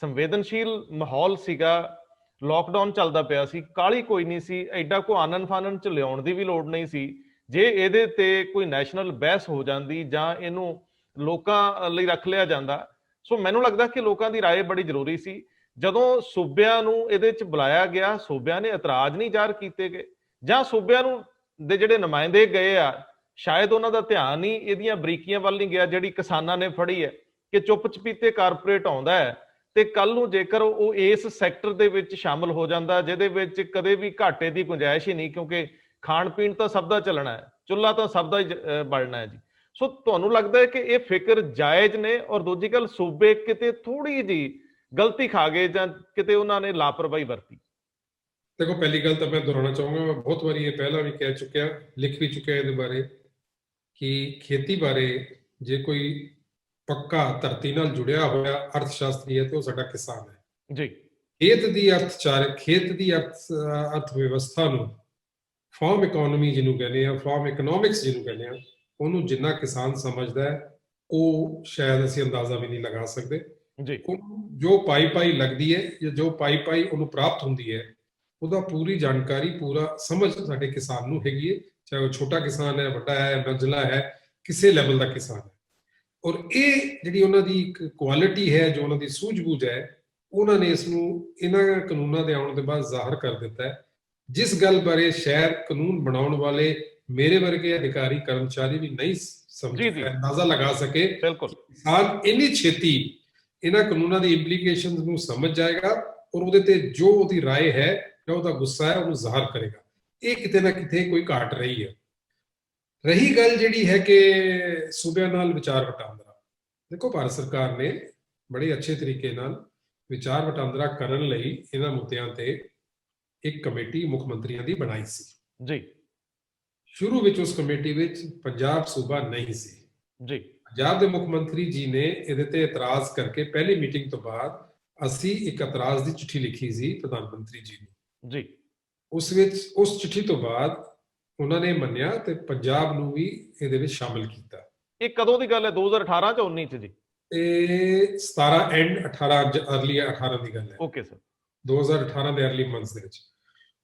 ਸੰਵੇਦਨਸ਼ੀਲ ਮਾਹੌਲ ਸੀਗਾ, ਲੋਕਡਾਊਨ ਚੱਲਦਾ ਪਿਆ ਸੀ, ਕਾਹਲੀ ਕੋਈ ਨਹੀਂ ਸੀ, ਐਡਾ ਕੋ ਆਨਨ ਫਾਨਨ ਚ ਲਿਆਉਣ ਦੀ ਵੀ ਲੋੜ ਨਹੀਂ ਸੀ। ਜੇ ਇਹਦੇ ਤੇ ਕੋਈ ਨੈਸ਼ਨਲ ਬਹਿਸ ਹੋ ਜਾਂਦੀ ਜਾਂ ਇਹਨੂੰ ਲੋਕਾਂ ਲਈ ਰੱਖ ਲਿਆ ਜਾਂਦਾ, ਸੋ ਮੈਨੂੰ ਲੱਗਦਾ ਕਿ ਲੋਕਾਂ ਦੀ ਰਾਏ ਬੜੀ ਜ਼ਰੂਰੀ ਸੀ। ਜਦੋਂ ਸੂਬਿਆਂ ਨੂੰ ਇਹਦੇ ਚ ਬੁਲਾਇਆ ਗਿਆ, ਸੂਬਿਆਂ ਨੇ ਇਤਰਾਜ਼ ਨਹੀਂ ਜ਼ਾਹਰ ਕੀਤੇ ਗਏ, ਜਾਂ ਸੂਬਿਆਂ ਨੂੰ ਦੇ ਜਿਹੜੇ ਨੁਮਾਇੰਦੇ ਗਏ ਆ, ਸ਼ਾਇਦ ਉਹਨਾਂ ਦਾ ਧਿਆਨ ਹੀ ਇਹਦੀਆਂ ਬਰੀਕੀਆਂ ਵੱਲ ਨਹੀਂ ਗਿਆ ਜਿਹੜੀ ਕਿਸਾਨਾਂ ਨੇ ਫੜੀ ਹੈ ਕਿ ਚੁੱਪ ਚਪੀਤੇ ਕਾਰਪੋਰੇਟ ਆਉਂਦਾ ਹੈ ਤੇ ਕੱਲ ਨੂੰ ਜੇਕਰ ਉਹ ਇਸ ਸੈਕਟਰ ਦੇ ਵਿੱਚ ਸ਼ਾਮਲ ਹੋ ਜਾਂਦਾ ਜਿਹਦੇ ਵਿੱਚ ਕਦੇ ਵੀ ਘਾਟੇ ਦੀ ਗੁੰਜਾਇਸ਼ ਹੀ ਨਹੀਂ, ਕਿਉਂਕਿ ਖਾਣ ਪੀਣ ਤਾਂ ਸਭ ਦਾ ਚੱਲਣਾ ਹੈ, ਚੁੱਲ੍ਹਾ ਤਾਂ ਸਭ ਦਾ ਹੀ ਬਲਣਾ ਹੈ ਜੀ। ਸੋ ਤੁਹਾਨੂੰ ਲੱਗਦਾ ਹੈ ਕਿ ਇਹ ਫਿਕਰ ਜਾਇਜ਼ ਨੇ? ਔਰ ਦੂਜੀ ਗੱਲ, ਸੂਬੇ ਕਿਤੇ ਥੋੜੀ ਜਿਹੀ ਗਲਤੀ ਖਾ ਗਏ ਜਾਂ ਕਿਤੇ ਉਹਨਾਂ ਨੇ ਲਾਪਰਵਾਹੀ ਵਰਤੀ? ਦੇਖੋ, ਪਹਿਲੀ ਗੱਲ ਤਾਂ ਮੈਂ ਦੁਹਰਾਉਣਾ ਚਾਹੂੰਗਾ, ਮੈਂ ਬਹੁਤ ਵਾਰੀ ਇਹ ਪਹਿਲਾਂ ਵੀ ਕਹਿ ਚੁੱਕਿਆ, ਲਿਖ ਵੀ ਚੁੱਕਿਆ ਇਹਦੇ ਬਾਰੇ, ਕਿ ਖੇਤੀ ਬਾਰੇ ਜੇ ਕੋਈ ਪੱਕਾ ਧਰਤੀ ਨਾਲ ਜੁੜਿਆ ਹੋਇਆ ਅਰਥ ਸ਼ਾਸਤਰੀ ਹੈ ਤੇ ਉਹ ਸਾਡਾ ਕਿਸਾਨ ਹੈ ਜੀ। ਖੇਤ ਦੀ ਅਰਥ ਵਿਵਸਥਾ ਨੂੰ, ਫਾਰਮ ਇਕਨੋਮੀ ਜਿਹਨੂੰ ਕਹਿੰਦੇ ਆ, ਫਾਰਮ ਇਕਨੋਮਿਕਸ ਜਿਹਨੂੰ ਕਹਿੰਦੇ ਆ, ਉਹਨੂੰ ਜਿੰਨਾ ਕਿਸਾਨ ਸਮਝਦਾ ਹੈ ਉਹ ਸ਼ਾਇਦ ਅਸੀਂ ਅੰਦਾਜ਼ਾ ਵੀ ਨਹੀਂ ਲਗਾ ਸਕਦੇ ਜੀ। ਜੋ ਪਾਈ ਲੱਗਦੀ ਹੈ ਜਾਂ ਜੋ ਪਾਈ ਉਹਨੂੰ ਪ੍ਰਾਪਤ ਹੁੰਦੀ ਹੈ, ਉਹਦਾ ਪੂਰੀ ਜਾਣਕਾਰੀ, ਪੂਰਾ ਸਮਝ ਸਾਡੇ ਕਿਸਾਨ ਨੂੰ ਹੈਗੀ ਹੈ, ਚਾਹੇ ਉਹ ਛੋਟਾ ਕਿਸਾਨ ਹੈ, ਵੱਡਾ ਹੈ, ਮੰਝਲਾ ਹੈ, ਕਿਸੇ ਲੈਵਲ ਦਾ ਕਿਸਾਨ ਹੈ। ਔਰ ਇਹ ਜਿਹੜੀ ਉਹਨਾਂ ਦੀ ਇੱਕ ਕੁਆਲਿਟੀ ਹੈ, ਜੋ ਉਹਨਾਂ ਦੀ ਸੂਝ-ਬੂਝ ਹੈ, ਉਹਨਾਂ ਨੇ ਇਸ ਨੂੰ ਇਹਨਾਂ ਕਾਨੂੰਨਾਂ ਦੇ ਆਉਣ ਦੇ ਬਾਅਦ ਜ਼ਾਹਰ ਕਰ ਦਿੱਤਾ ਹੈ। ਜਿਸ ਗੱਲ ਬਾਰੇ ਸ਼ਾਇਦ ਕਾਨੂੰਨ ਬਣਾਉਣ ਵਾਲੇ ਮੇਰੇ ਵਰਗੇ ਅਧਿਕਾਰੀ ਕਰਮਚਾਰੀ ਵੀ ਨਹੀਂ ਸਮਝ ਅੰਦਾਜ਼ਾ ਲਗਾ ਸਕੇ, ਕਿਸਾਨ ਇੰਨੀ ਛੇਤੀ ਇਹਨਾਂ ਕਾਨੂੰਨਾਂ ਦੀ ਇੰਪਲੀਕੇਸ਼ਨਸ ਨੂੰ ਸਮਝ ਜਾਏਗਾ ਔਰ ਉਹਦੇ ਤੇ ਜੋ ਉਹਦੀ ਰਾਏ ਹੈ ਜਾਂ ਉਹਦਾ ਗੁੱਸਾ ਹੈ ਉਹਨੂੰ ਜ਼ਾਹਰ ਕਰੇਗਾ। ਇਹ ਕਿਤੇ ਨਾ ਕਿਤੇ ਕੋਈ ਘਾਟ ਰਹੀ ਹੈ। ਰਹੀ ਗੱਲ ਜਿਹੜੀ ਹੈ ਕਿ ਸੂਬਿਆਂ ਨਾਲ ਵਿਚਾਰ ਵਟਾਂਦਰਾ, ਦੇਖੋ ਭਾਰਤ ਸਰਕਾਰ ਨੇ ਬੜੇ ਅੱਛੇ ਤਰੀਕੇ ਨਾਲ ਵਿਚਾਰ ਵਟਾਂਦਰਾ ਕਰਨ ਲਈ ਇਹਨਾਂ ਮੁੱਦਿਆਂ ਤੇ ਇੱਕ ਕਮੇਟੀ ਮੁੱਖ ਮੰਤਰੀਆਂ ਦੀ ਬਣਾਈ ਸੀ ਜੀ। ਸ਼ੁਰੂ ਵਿੱਚ ਉਸ ਕਮੇਟੀ ਵਿੱਚ ਪੰਜਾਬ ਸੂਬਾ ਨਹੀਂ ਸੀ ਜੀ। ਪੰਜਾਬ ਦੇ ਮੁੱਖ ਮੰਤਰੀ ਜੀ ਨੇ ਇਹਦੇ ਤੇ ਇਤਰਾਜ਼ ਕਰਕੇ ਪਹਿਲੀ ਮੀਟਿੰਗ ਤੋਂ ਬਾਅਦ ਅਸੀਂ ਇੱਕ ਇਤਰਾਜ਼ ਦੀ ਚਿੱਠੀ ਲਿਖੀ ਸੀ ਪ੍ਰਧਾਨ ਮੰਤਰੀ ਜੀ ਨੂੰ ਜੀ। ਉਸ ਚਿੱਠੀ ਤੋਂ ਬਾਅਦ ਉਹਨਾਂ ਨੇ ਮੰਨਿਆ ਤੇ ਪੰਜਾਬ ਨੂੰ ਵੀ ਇਹਦੇ ਵਿੱਚ ਸ਼ਾਮਿਲ ਕੀਤਾ। ਇਹ ਕਦੋਂ ਦੀ ਗੱਲ ਹੈ? 2018 ਚ 19 ਚ ਜੀ? ਇਹ 17 ਐਂਡ 18 ਅਰਲੀ 18 ਦੀ ਗੱਲ ਹੈ। Okay sir. 2018 ਦੇ ਅਰਲੀ ਮੰਥਸ ਦੇ ਵਿੱਚ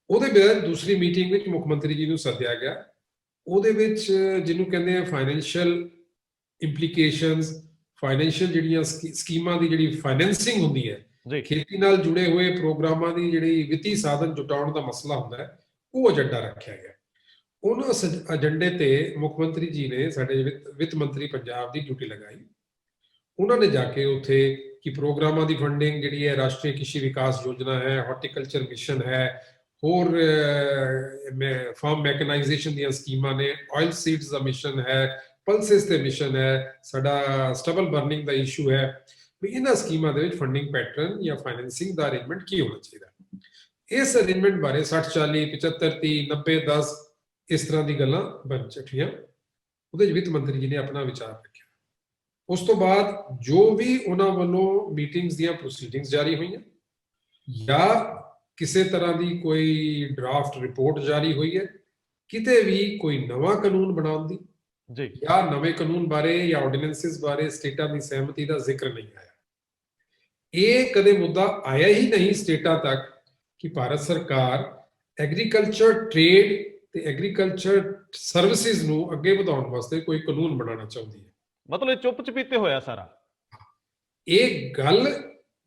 ਉਹਦੇ ਬਾਅਦ ਦੂਸਰੀ ਮੀਟਿੰਗ ਵਿੱਚ ਮੁੱਖ ਮੰਤਰੀ ਜੀ ਨੂੰ ਸੱਦਿਆ ਗਿਆ। ਉਹਦੇ ਵਿੱਚ ਜਿਹਨੂੰ ਕਹਿੰਦੇ ਆ ਫਾਈਨੈਂਸ਼ੀਅਲ ਇੰਪਲੀਕੇਸ਼ਨਸ, ਫਾਈਨੈਂਸ਼ੀਅਲ ਜਿਹੜੀਆਂ ਸਕੀਮਾਂ ਦੀ ਜਿਹੜੀ ਫਾਈਨੈਂਸਿੰਗ ਹੁੰਦੀ ਹੈ, ਖੇਤੀ ਨਾਲ ਜੁੜੇ ਹੋਏ ਪ੍ਰੋਗਰਾਮਾਂ ਦੀ ਜਿਹੜੀ ਵਿੱਤੀ ਸਾਧਨ ਜੁਟਾਉਣ ਦਾ ਮਸਲਾ ਹੁੰਦਾ ਹੈ, ਉਹ ਏਜੰਡਾ ਰੱਖਿਆ ਗਿਆ। ਉਹਨਾਂ ਏਜੰਡੇ ਤੇ ਮੁੱਖ ਮੰਤਰੀ ਜੀ ਨੇ ਸਾਡੇ ਵਿੱਤ ਮੰਤਰੀ ਪੰਜਾਬ ਦੀ ਡਿਊਟੀ ਲਗਾਈ। ਉਹਨਾਂ ਨੇ ਜਾ ਕੇ ਉੱਥੇ ਕਿ ਪ੍ਰੋਗਰਾਮਾਂ ਦੀ ਫੰਡਿੰਗ ਜਿਹੜੀ ਹੈ, ਰਾਸ਼ਟਰੀ ਕ੍ਰਿਸ਼ੀ ਵਿਕਾਸ ਯੋਜਨਾ ਹੈ, ਹਾਰਟੀਕਲਚਰ ਮਿਸ਼ਨ ਹੈ, ਹੋਰ ਫਾਰਮ ਮੈਕਨਾਈਜੇਸ਼ਨ ਦੀਆਂ ਸਕੀਮਾਂ ਨੇ, ਆਇਲ ਸੀਡਸ ਦਾ ਮਿਸ਼ਨ ਹੈ, ਪਲਸਿਸ ਤੇ ਮਿਸ਼ਨ ਹੈ, ਸਾਡਾ ਸਟਬਲ ਬਰਨਿੰਗ ਦਾ ਇਸ਼ੂ ਹੈ, ਵੀ ਇਹਨਾਂ ਸਕੀਮਾਂ ਦੇ ਵਿੱਚ ਫੰਡਿੰਗ ਪੈਟਰਨ ਜਾਂ ਫਾਈਨੈਂਸਿੰਗ ਦਾ ਅਰੇਂਜਮੈਂਟ ਕੀ ਹੋਣਾ ਚਾਹੀਦਾ। ਇਸ ਅਰੇਂਜਮੈਂਟ ਬਾਰੇ 60 40 75 30 90 10 ਇਸ ਤਰ੍ਹਾਂ ਦੀ ਗੱਲਾਂ ਬਣ ਚੁੱਕੀਆਂ। ਉਹਦੇ ਵਿੱਚ ਵਿੱਤ ਮੰਤਰੀ ਜੀ ਨੇ ਆਪਣਾ ਵਿਚਾਰ ਰੱਖਿਆ। ਉਸ ਤੋਂ ਬਾਅਦ ਜੋ ਵੀ ਉਹਨਾਂ ਵੱਲੋਂ ਮੀਟਿੰਗਸ ਦੀਆਂ ਪ੍ਰੋਸੀਡਿੰਗਸ ਜਾਰੀ ਹੋਈਆਂ ਜਾਂ ਕਿਸੇ ਤਰ੍ਹਾਂ ਦੀ ਕੋਈ ਡਰਾਫਟ ਰਿਪੋਰਟ ਜਾਰੀ ਹੋਈ ਹੈ, ਕਿਤੇ ਵੀ ਕੋਈ ਨਵਾਂ ਕਾਨੂੰਨ ਬਣਾਉਣ ਦੀ ਜਾਂ ਨਵੇਂ ਕਾਨੂੰਨ ਬਾਰੇ ਜਾਂ ਆਰਡੀਨੈਂਸਿਸ ਬਾਰੇ ਸਟੇਟਾਂ ਦੀ ਸਹਿਮਤੀ ਦਾ ਜ਼ਿਕਰ ਨਹੀਂ ਆਇਆ। ਇਹ ਕਦੇ ਮੁੱਦਾ ਆਇਆ ਹੀ ਨਹੀਂ ਸਟੇਟਾਂ ਤੱਕ ਕਿ ਭਾਰਤ ਸਰਕਾਰ ਐਗਰੀਕਲਚਰ ਟ੍ਰੇਡ ਤੇ ਐਗਰੀਕਲਚਰ ਸਰਵਿਸਿਜ਼ ਨੂੰ ਅੱਗੇ ਵਧਾਉਣ ਵਾਸਤੇ ਕੋਈ ਕਾਨੂੰਨ ਬਣਾਉਣਾ ਚਾਹੁੰਦੀ ਹੈ। ਮਤਲਬ ਚੁੱਪ ਚਪੀਤੇ ਹੋਇਆ ਸਾਰਾ। ਇਹ ਗੱਲ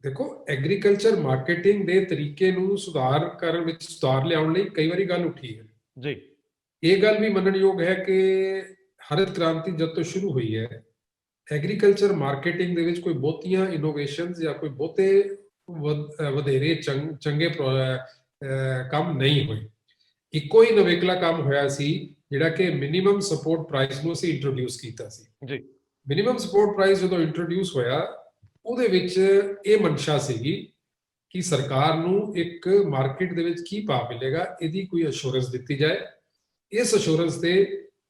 ਦੇਖੋ, ਐਗਰੀਕਲਚਰ ਮਾਰਕੀਟਿੰਗ ਦੇ ਤਰੀਕੇ ਨੂੰ ਸੁਧਾਰ ਲਿਆਉਣ ਲਈ ਕਈ ਵਾਰੀ ਗੱਲ ਉੱਠੀ ਹੈ ਜੀ। ਇਹ ਗੱਲ ਵੀ ਮੰਨਣਯੋਗ ਹੈ ਕਿ ਹਰਿਤ ਕ੍ਰਾਂਤੀ ਜਦ ਤੋਂ ਸ਼ੁਰੂ ਹੋਈ ਹੈ, ਐਗਰੀਕਲਚਰ ਮਾਰਕੀਟਿੰਗ ਦੇ ਵਿੱਚ ਕੋਈ ਬਹੁਤੀਆਂ ਇਨੋਵੇਸ਼ਨਸ ਜਾਂ ਕੋਈ ਬਹੁਤੇ ਵਧੇਰੇ ਚੰਗੇ ਕੰਮ ਨਹੀਂ ਹੋਏ। ਇੱਕੋ ਹੀ ਨਵੇਕਲਾ ਕੰਮ ਹੋਇਆ ਸੀ ਜਿਹੜਾ ਕਿ ਮਿਨੀਮਮ ਸਪੋਰਟ ਪ੍ਰਾਈਸ ਨੂੰ ਅਸੀਂ ਇੰਟਰੋਡਿਊਸ ਕੀਤਾ ਸੀ ਜੀ। ਮਿਨੀਮਮ ਸਪੋਰਟ ਪ੍ਰਾਈਸ ਜਦੋਂ ਇੰਟਰੋਡਿਊਸ ਹੋਇਆ, ਉਹਦੇ ਵਿੱਚ ਇਹ ਮਨਸ਼ਾ ਸੀਗੀ ਕਿ ਸਰਕਾਰ ਨੂੰ ਇੱਕ ਮਾਰਕੀਟ ਦੇ ਵਿੱਚ ਕੀ ਭਾਅ ਮਿਲੇਗਾ ਇਹਦੀ ਕੋਈ ਅਸ਼ੋਰੈਂਸ ਦਿੱਤੀ ਜਾਏ। ਇਸ ਅਸ਼ੋਰੈਂਸ ਤੇ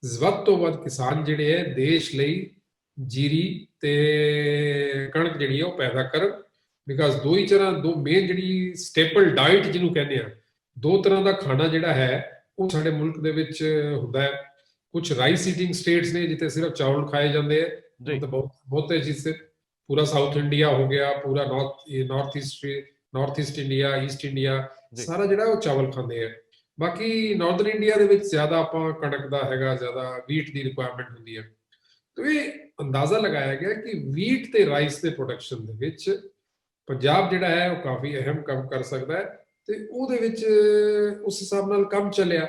ਵੱਧ ਤੋਂ ਵੱਧ ਕਿਸਾਨ ਜਿਹੜੇ ਹੈ ਦੇਸ਼ ਲਈ ਜੀਰੀ ਤੇ ਕਣਕ ਜਿਹੜੀ ਹੈ ਉਹ ਪੈਦਾ ਕਰਨ। ਬਿਕਾਜ਼ ਦੋ ਮੇਨ ਜਿਹੜੀ ਸਟੇਪਲ ਡਾਈਟ ਜਿਹਨੂੰ ਕਹਿੰਦੇ ਆ, ਦੋ ਤਰ੍ਹਾਂ ਦਾ ਖਾਣਾ ਜਿਹੜਾ ਹੈ ਉਹ ਸਾਡੇ ਮੁਲਕ ਦੇ ਵਿੱਚ ਹੁੰਦਾ ਹੈ। ਕੁਝ ਰਾਈਸ ਈਟਿੰਗ ਸਟੇਟਸ ਨੇ ਜਿੱਥੇ ਸਿਰਫ ਚਾਵਲ ਖਾਏ ਜਾਂਦੇ ਹੈ, ਮਤਲਬ ਬਹੁਤੇ ਜਿਸ ਪੂਰਾ ਸਾਊਥ ਇੰਡੀਆ ਹੋ ਗਿਆ, ਪੂਰਾ north East India, East India, ਸਾਰਾ ਜਿਹੜਾ ਉਹ ਚਾਵਲ ਖਾਂਦੇ ਆ। ਬਾਕੀ ਨਾਰਥਰਨ ਇੰਡੀਆ ਦੇ ਵਿੱਚ ਜ਼ਿਆਦਾ ਆਪਾਂ ਕਣਕ ਦਾ ਹੈਗਾ, ਜ਼ਿਆਦਾ ਵੀਟ ਦੀ ਰਿਕੁਆਇਰਮੈਂਟ ਹੁੰਦੀ ਹੈ। ਤਾਂ ਇਹ ਅੰਦਾਜ਼ਾ ਲਗਾਇਆ ਗਿਆ ਕਿ ਵੀਟ ਤੇ ਰਾਈਸ ਦੇ ਪ੍ਰੋਡਕਸ਼ਨ ਦੇ ਵਿੱਚ ਪੰਜਾਬ ਜਿਹੜਾ ਹੈ ਉਹ ਕਾਫੀ ਅਹਿਮ ਕੰਮ ਕਰ ਸਕਦਾ ਹੈ, ਤੇ ਉਹਦੇ ਵਿੱਚ ਉਸ ਹਿਸਾਬ ਨਾਲ ਕੰਮ ਚੱਲਿਆ।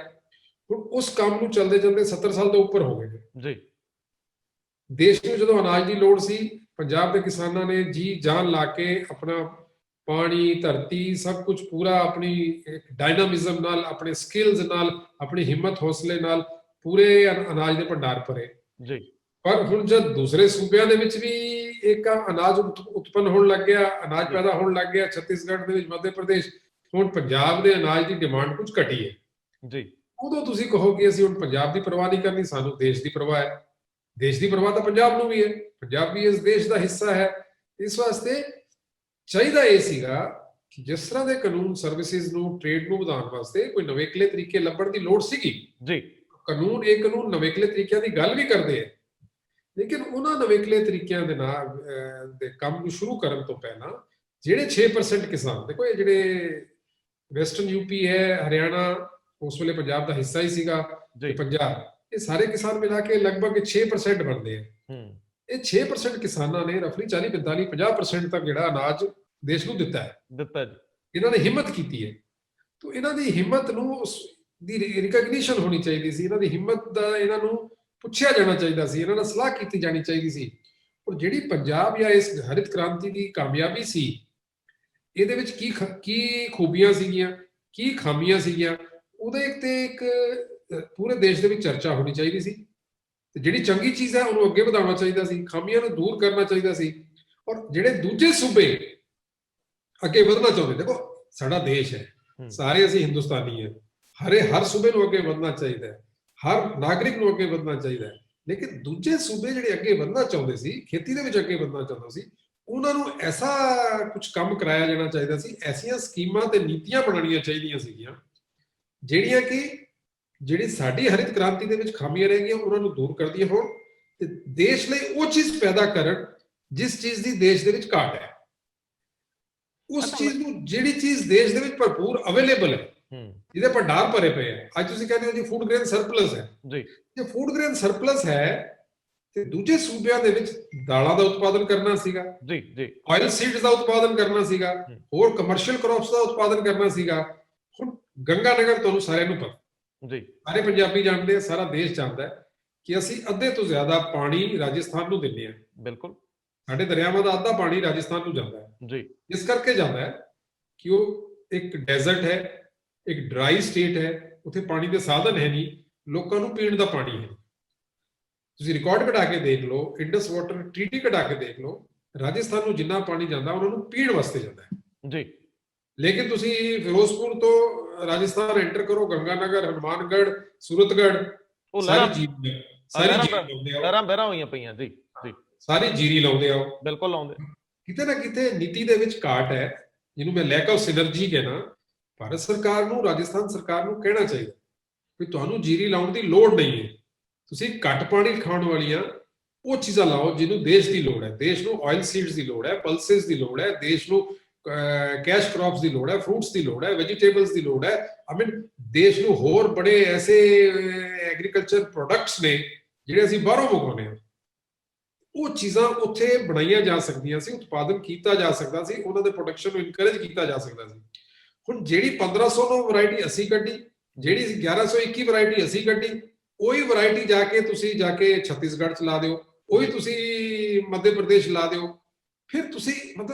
ਹੁਣ ਉਸ ਕੰਮ ਨੂੰ ਚਲਦੇ 70 ਸਾਲ ਤੋਂ ਉੱਪਰ ਹੋ ਗਏ ਜੀ। ਦੇਸ਼ ਨੂੰ ਜਦੋਂ ਅਨਾਜ ਦੀ ਲੋੜ ਸੀ, ਪੰਜਾਬ ਦੇ ਕਿਸਾਨਾਂ ਨੇ ਜੀ ਜਾਨ ਲਾ ਕੇ ਆਪਣਾ ਪਾਣੀ, ਧਰਤੀ, ਸਭ ਕੁਝ ਪੂਰਾ ਆਪਣੀ ਡਾਇਨਾਮਿਜ਼ਮ ਨਾਲ, ਆਪਣੇ ਸਕਿੱਲਸ ਨਾਲ, ਆਪਣੀ ਹਿੰਮਤ ਹੌਸਲੇ ਨਾਲ ਪੂਰੇ ਅਨਾਜ ਦੇ ਭੰਡਾਰ ਭਰੇ ਜੀ। ਪਰ ਹੁਣ ਜਦ ਦੂਸਰੇ ਸੂਬਿਆਂ ਦੇ ਵਿੱਚ ਵੀ ਇੱਕ ਅਨਾਜ ਉਤਪੰਨ ਹੋਣ ਲੱਗ ਗਿਆ, ਅਨਾਜ ਪੈਦਾ ਹੋਣ ਲੱਗ ਗਿਆ, ਛੱਤੀਸਗੜ੍ਹ ਦੇ ਵਿੱਚ, ਮੱਧ ਪ੍ਰਦੇਸ਼, ਹੁਣ ਪੰਜਾਬ ਦੇ ਅਨਾਜ ਦੀ ਡਿਮਾਂਡ ਕੁਝ ਘਟੀ ਹੈ ਜੀ। ਉਦੋਂ ਤੁਸੀਂ ਕਹੋਗੇ ਅਸੀਂ ਹੁਣ ਪੰਜਾਬ ਦੀ ਪਰਵਾਹ ਨਹੀਂ ਕਰਨੀ, ਸਾਨੂੰ ਦੇਸ਼ ਦੀ ਪਰਵਾਹ ਹੈ। ਦੇਸ਼ ਦੀ ਪਰਵਾਹ ਤਾਂ ਪੰਜਾਬ ਨੂੰ ਵੀ ਹੈ, ਪੰਜਾਬ ਵੀ ਇਸ ਦੇਸ਼ ਦਾ ਹਿੱਸਾ ਹੈ। ਇਸ ਵਾਸਤੇ ਚਾਹੀਦਾ ਇਹ ਸੀਗਾ ਕਿ ਜਿਸ ਤਰ੍ਹਾਂ ਦੇ ਕਾਨੂੰਨ ਸਰਵਿਸਿਜ਼ ਨੂੰ, ਟ੍ਰੇਡ ਨੂੰ ਵਧਾਉਣ ਵਾਸਤੇ ਕੋਈ ਨਵੇਕਲੇ ਤਰੀਕੇ ਲੱਭਣ ਦੀ ਲੋੜ ਸੀਗੀ ਜੀ। ਕਾਨੂੰਨ ਨਵੇਕਲੇ ਤਰੀਕਿਆਂ ਦੀ ਗੱਲ ਵੀ ਕਰਦੇ ਆ, ਲੇਕਿਨ ਉਹਨਾਂ ਨਵੇਕਲੇ ਤਰੀਕਿਆਂ ਦੇ ਨਾਲ ਦੇ ਕੰਮ ਨੂੰ ਸ਼ੁਰੂ ਕਰਨ ਤੋਂ ਪਹਿਲਾਂ ਜਿਹੜੇ 6% ਕਿਸਾਨ, ਦੇਖੋ ਇਹ ਜਿਹੜੇ ਵੈਸਟਰਨ ਯੂਪੀ ਹੈ, ਹਰਿਆਣਾ ਉਸ ਵੇਲੇ ਪੰਜਾਬ ਦਾ ਹਿੱਸਾ ਹੀ ਸੀਗਾ, ਪੰਜਾਬ, ਇਹ ਸਾਰੇ ਕਿਸਾਨ ਮਿਲਾ ਕੇ ਲਗਭਗ 6% ਬਣਦੇ ਆ। ਇਹ 6% ਕਿਸਾਨਾਂ ਨੇ ਰਫਲੀ 40, 45, 50% ਤੱਕ ਜਿਹੜਾ ਅਨਾਜ ਦੇਸ਼ ਨੂੰ ਦਿੱਤਾ ਹੈ। ਇਹਨਾਂ ਨੇ ਹਿੰਮਤ ਕੀਤੀ ਹੈ, ਤਾਂ ਇਹਨਾਂ ਦੀ ਹਿੰਮਤ ਨੂੰ ਦੀ ਰਿਕਗਨੀਸ਼ਨ ਹੋਣੀ ਚਾਹੀਦੀ ਸੀ। ਇਹਨਾਂ ਦੀ ਹਿੰਮਤ ਦਾ ਇਹਨਾਂ ਨੂੰ ਪੁੱਛਿਆ ਜਾਣਾ ਚਾਹੀਦਾ ਸੀ, ਇਹਨਾਂ ਨਾਲ ਸਲਾਹ ਕੀਤੀ ਜਾਣੀ ਚਾਹੀਦੀ ਸੀ। ਔਰ ਜਿਹੜੀ ਪੰਜਾਬ ਜਾਂ ਇਸ ਹਰਿਤ ਕ੍ਰਾਂਤੀ ਦੀ ਕਾਮਯਾਬੀ ਸੀ, ਇਹਦੇ ਵਿੱਚ ਕੀ ਖੂਬੀਆਂ ਸੀਗੀਆਂ, ਕੀ ਖਾਮੀਆਂ ਸੀਗੀਆਂ, ਉਹਦੇ ਇੱਕ ਪੂਰੇ ਦੇਸ਼ ਦੇ ਵਿੱਚ ਚਰਚਾ ਹੋਣੀ ਚਾਹੀਦੀ ਸੀ। ਤੇ ਜਿਹੜੀ ਚੰਗੀ ਚੀਜ਼ ਹੈ ਉਹਨੂੰ ਅੱਗੇ ਵਧਾਉਣਾ ਚਾਹੀਦਾ ਸੀ, ਖਾਮੀਆਂ ਨੂੰ ਦੂਰ ਕਰਨਾ ਚਾਹੀਦਾ ਸੀ। ਔਰ ਜਿਹੜੇ ਦੂਜੇ ਸੂਬੇ ਅੱਗੇ ਵਧਣਾ ਚਾਹੁੰਦੇ, ਦੇਖੋ ਸਾਡਾ ਦੇਸ਼ ਹੈ, ਸਾਰੇ ਅਸੀਂ ਹਿੰਦੁਸਤਾਨੀ ਹੈ, ਹਰ ਸੂਬੇ ਨੂੰ ਅੱਗੇ ਵਧਣਾ ਚਾਹੀਦਾ ਹੈ, ਹਰ ਨਾਗਰਿਕ ਨੂੰ ਅੱਗੇ ਵਧਣਾ ਚਾਹੀਦਾ ਹੈ। ਲੇਕਿਨ ਦੂਜੇ ਸੂਬੇ ਜਿਹੜੇ ਅੱਗੇ ਵਧਣਾ ਚਾਹੁੰਦੇ ਸੀ, ਖੇਤੀ ਦੇ ਵਿੱਚ ਅੱਗੇ ਵਧਣਾ ਚਾਹੁੰਦੇ ਸੀ, ਉਹਨਾਂ ਨੂੰ ਐਸਾ ਕੁਝ ਕੰਮ ਕਰਾਇਆ ਜਾਣਾ ਚਾਹੀਦਾ ਸੀ, ਐਸੀਆਂ ਸਕੀਮਾਂ ਤੇ ਨੀਤੀਆਂ ਬਣਾਉਣੀਆਂ ਚਾਹੀਦੀਆਂ ਸੀਗੀਆਂ ਜਿਹੜੀਆਂ ਕਿ ਜਿਹੜੀ ਸਾਡੀ ਹਰਿਤ ਕ੍ਰਾਂਤੀ ਦੇ ਵਿੱਚ ਖਾਮੀਆਂ ਰਹਿ ਗਈਆਂ ਉਹਨਾਂ ਨੂੰ ਦੂਰ ਕਰਦੀਆਂ ਹੋਣ, ਤੇ ਦੇਸ਼ ਲਈ ਉਹ ਚੀਜ਼ ਪੈਦਾ ਕਰਨ ਜਿਸ ਚੀਜ਼ ਦੀ ਦੇਸ਼ ਦੇ ਵਿੱਚ ਘਾਟ ਹੈ। ਉਸ ਚੀਜ਼ ਨੂੰ, ਜਿਹੜੀ ਚੀਜ਼ ਦੇਸ਼ ਦੇ ਵਿੱਚ ਭਰਪੂਰ ਅਵੇਲੇਬਲ ਹੈ, ਜਿਹਦੇ ਭੰਡਾਰ ਭਰੇ ਪਏ ਹੈ। ਅੱਜ ਤੁਸੀਂ ਕਹਿੰਦੇ ਹੋ ਜੀ ਫੂਡ ਗ੍ਰੇਨ ਸਰਪਲਸ ਹੈ ਜੀ। ਜੇ ਫੂਡ ਗ੍ਰੇਨ ਸਰਪਲਸ ਹੈ ਤੇ ਦੂਜੇ ਸੂਬਿਆਂ ਦੇ ਵਿੱਚ ਦਾਲਾਂ ਦਾ ਉਤਪਾਦਨ ਕਰਨਾ ਸੀਗਾ ਜੀ, ਆਇਲ ਸੀਡਸ ਦਾ ਉਤਪਾਦਨ ਕਰਨਾ ਸੀਗਾ, ਹੋਰ ਕਮਰਸ਼ੀਅਲ ਕ੍ਰੌਪਸ ਦਾ ਉਤਪਾਦਨ ਕਰਨਾ ਸੀਗਾ। ਹੁਣ ਗੰਗਾਨਗਰ ਤੁਹਾਨੂੰ ਸਾਰਿਆਂ ਨੂੰ ਪਤਾ ਜੀ, ਸਾਰੇ ਪੰਜਾਬੀ ਜਾਣਦੇ ਆ, ਸਾਰਾ ਦੇਸ਼ ਜਾਣਦਾ ਹੈ ਕਿ ਅਸੀਂ ਅੱਧੇ ਤੋਂ ਜ਼ਿਆਦਾ ਪਾਣੀ ਰਾਜਸਥਾਨ ਨੂੰ ਦਿੰਦੇ ਹਾਂ। ਬਿਲਕੁਲ, ਸਾਡੇ ਦਰਿਆਵਾਂ ਦਾ ਅੱਧਾ ਪਾਣੀ ਰਾਜਸਥਾਨ ਨੂੰ ਜਾਂਦਾ ਹੈ ਜੀ। ਇਸ ਕਰਕੇ ਜਾਂਦਾ ਹੈ ਕਿ ਉਹ ਇੱਕ ਡੈਜ਼ਰਟ ਹੈ, ਇੱਕ ਡਰਾਈ ਸਟੇਟ ਹੈ, ਉੱਥੇ ਪਾਣੀ ਦੇ ਸਾਧਨ ਹੈ ਨਹੀਂ, ਲੋਕਾਂ ਨੂੰ ਪੀਣ ਦਾ ਪਾਣੀ ਹੈ। ਤੁਸੀਂ ਰਿਕਾਰਡ ਕਢਾ ਕੇ ਦੇਖ ਲਓ, ਇੰਡਸ ਵਾਟਰ ਟ੍ਰੀਟੀ ਕਢਾ ਕੇ ਦੇਖ ਲਓ, ਰਾਜਸਥਾਨ ਨੂੰ ਜਿੰਨਾ ਪਾਣੀ ਜਾਂਦਾ ਉਹਨਾਂ ਨੂੰ ਪੀਣ ਵਾਸਤੇ ਜਾਂਦਾ ਹੈ ਜੀ। ਲੇਕਿਨ ਤੁਸੀਂ ਫਿਰੋਜ਼ਪੁਰ ਤੋਂ ਰਾਜਸਥਾਨ ਐਂਟਰ ਕਰੋ, ਗੰਗਾਨਗਰ, ਹਨੂਮਾਨਗੜ੍ਹ, ਸੂਰਤਗੜ੍ਹ, ਸਾਰੀ ਜੀਰੀ ਲਾਉਂਦੇ ਆ। ਬਿਲਕੁਲ ਲਾਉਂਦੇ। ਕਿਤੇ ਨਾ ਕਿਤੇ ਨੀਤੀ ਦੇ ਵਿੱਚ ਘਾਟ ਹੈ, ਜਿਹਨੂੰ ਮੈਂ ਲੈਕ ਆਫ ਸਿਨਰਜੀ ਕਹਿਣਾ। ਭਾਰਤ ਸਰਕਾਰ ਨੂੰ, ਰਾਜਸਥਾਨ ਸਰਕਾਰ ਨੂੰ ਕਹਿਣਾ ਚਾਹੀਦਾ ਵੀ ਤੁਹਾਨੂੰ ਜੀਰੀ ਲਾਉਣ ਦੀ ਲੋੜ ਨਹੀਂ ਹੈ, ਤੁਸੀਂ ਘੱਟ ਪਾਣੀ ਖਾਣ ਵਾਲੀਆਂ ਉਹ ਚੀਜ਼ਾਂ ਲਾਓ ਜਿਹਨੂੰ ਦੇਸ਼ ਦੀ ਲੋੜ ਹੈ। ਦੇਸ਼ ਨੂੰ ਆਇਲ ਸੀਡਸ ਦੀ ਲੋੜ ਹੈ, ਪਲਸਿਸ ਦੀ ਲੋੜ ਹੈ, ਦੇਸ਼ ਨੂੰ ਕੈਸ਼ ਕ੍ਰੌਪਸ ਦੀ ਲੋੜ ਹੈ, ਫਰੂਟਸ ਦੀ ਲੋੜ ਹੈ, ਵੈਜੀਟੇਬਲਸ ਦੀ ਲੋੜ ਹੈ। ਦੇਸ਼ ਨੂੰ ਹੋਰ ਬੜੇ ਐਸੇ ਐਗਰੀਕਲਚਰ ਪ੍ਰੋਡਕਟਸ ਨੇ ਜਿਹੜੇ ਅਸੀਂ ਬਾਹਰੋਂ ਮੰਗਵਾਉਂਦੇ ਹਾਂ, ਉਹ ਚੀਜ਼ਾਂ ਉੱਥੇ ਬਣਾਈਆਂ ਜਾ ਸਕਦੀਆਂ ਸੀ, ਉਤਪਾਦਨ ਕੀਤਾ ਜਾ ਸਕਦਾ ਸੀ, ਉਹਨਾਂ ਦੇ ਪ੍ਰੋਡਕਸ਼ਨ ਨੂੰ ਇਨਕਰੇਜ ਕੀਤਾ ਜਾ ਸਕਦਾ ਸੀ। ਹੁਣ ਜਿਹੜੀ 1509 ਵੈਰਾਈਟੀ ਅਸੀਂ ਕੱਢੀ, ਜਿਹੜੀ 1121 ਵੈਰਾਈਟੀ ਅਸੀਂ ਕੱਢੀ, ਉਹੀ ਵੈਰਾਈਟੀ ਜਾ ਕੇ ਛੱਤੀਸਗੜ੍ਹ ਚ ਲਾ ਦਿਓ, ਉਹੀ ਤੁਸੀਂ ਮੱਧ ਪ੍ਰਦੇਸ਼ ਲਾ ਦਿਓ। ਫਿਰ ਤੁਸੀਂ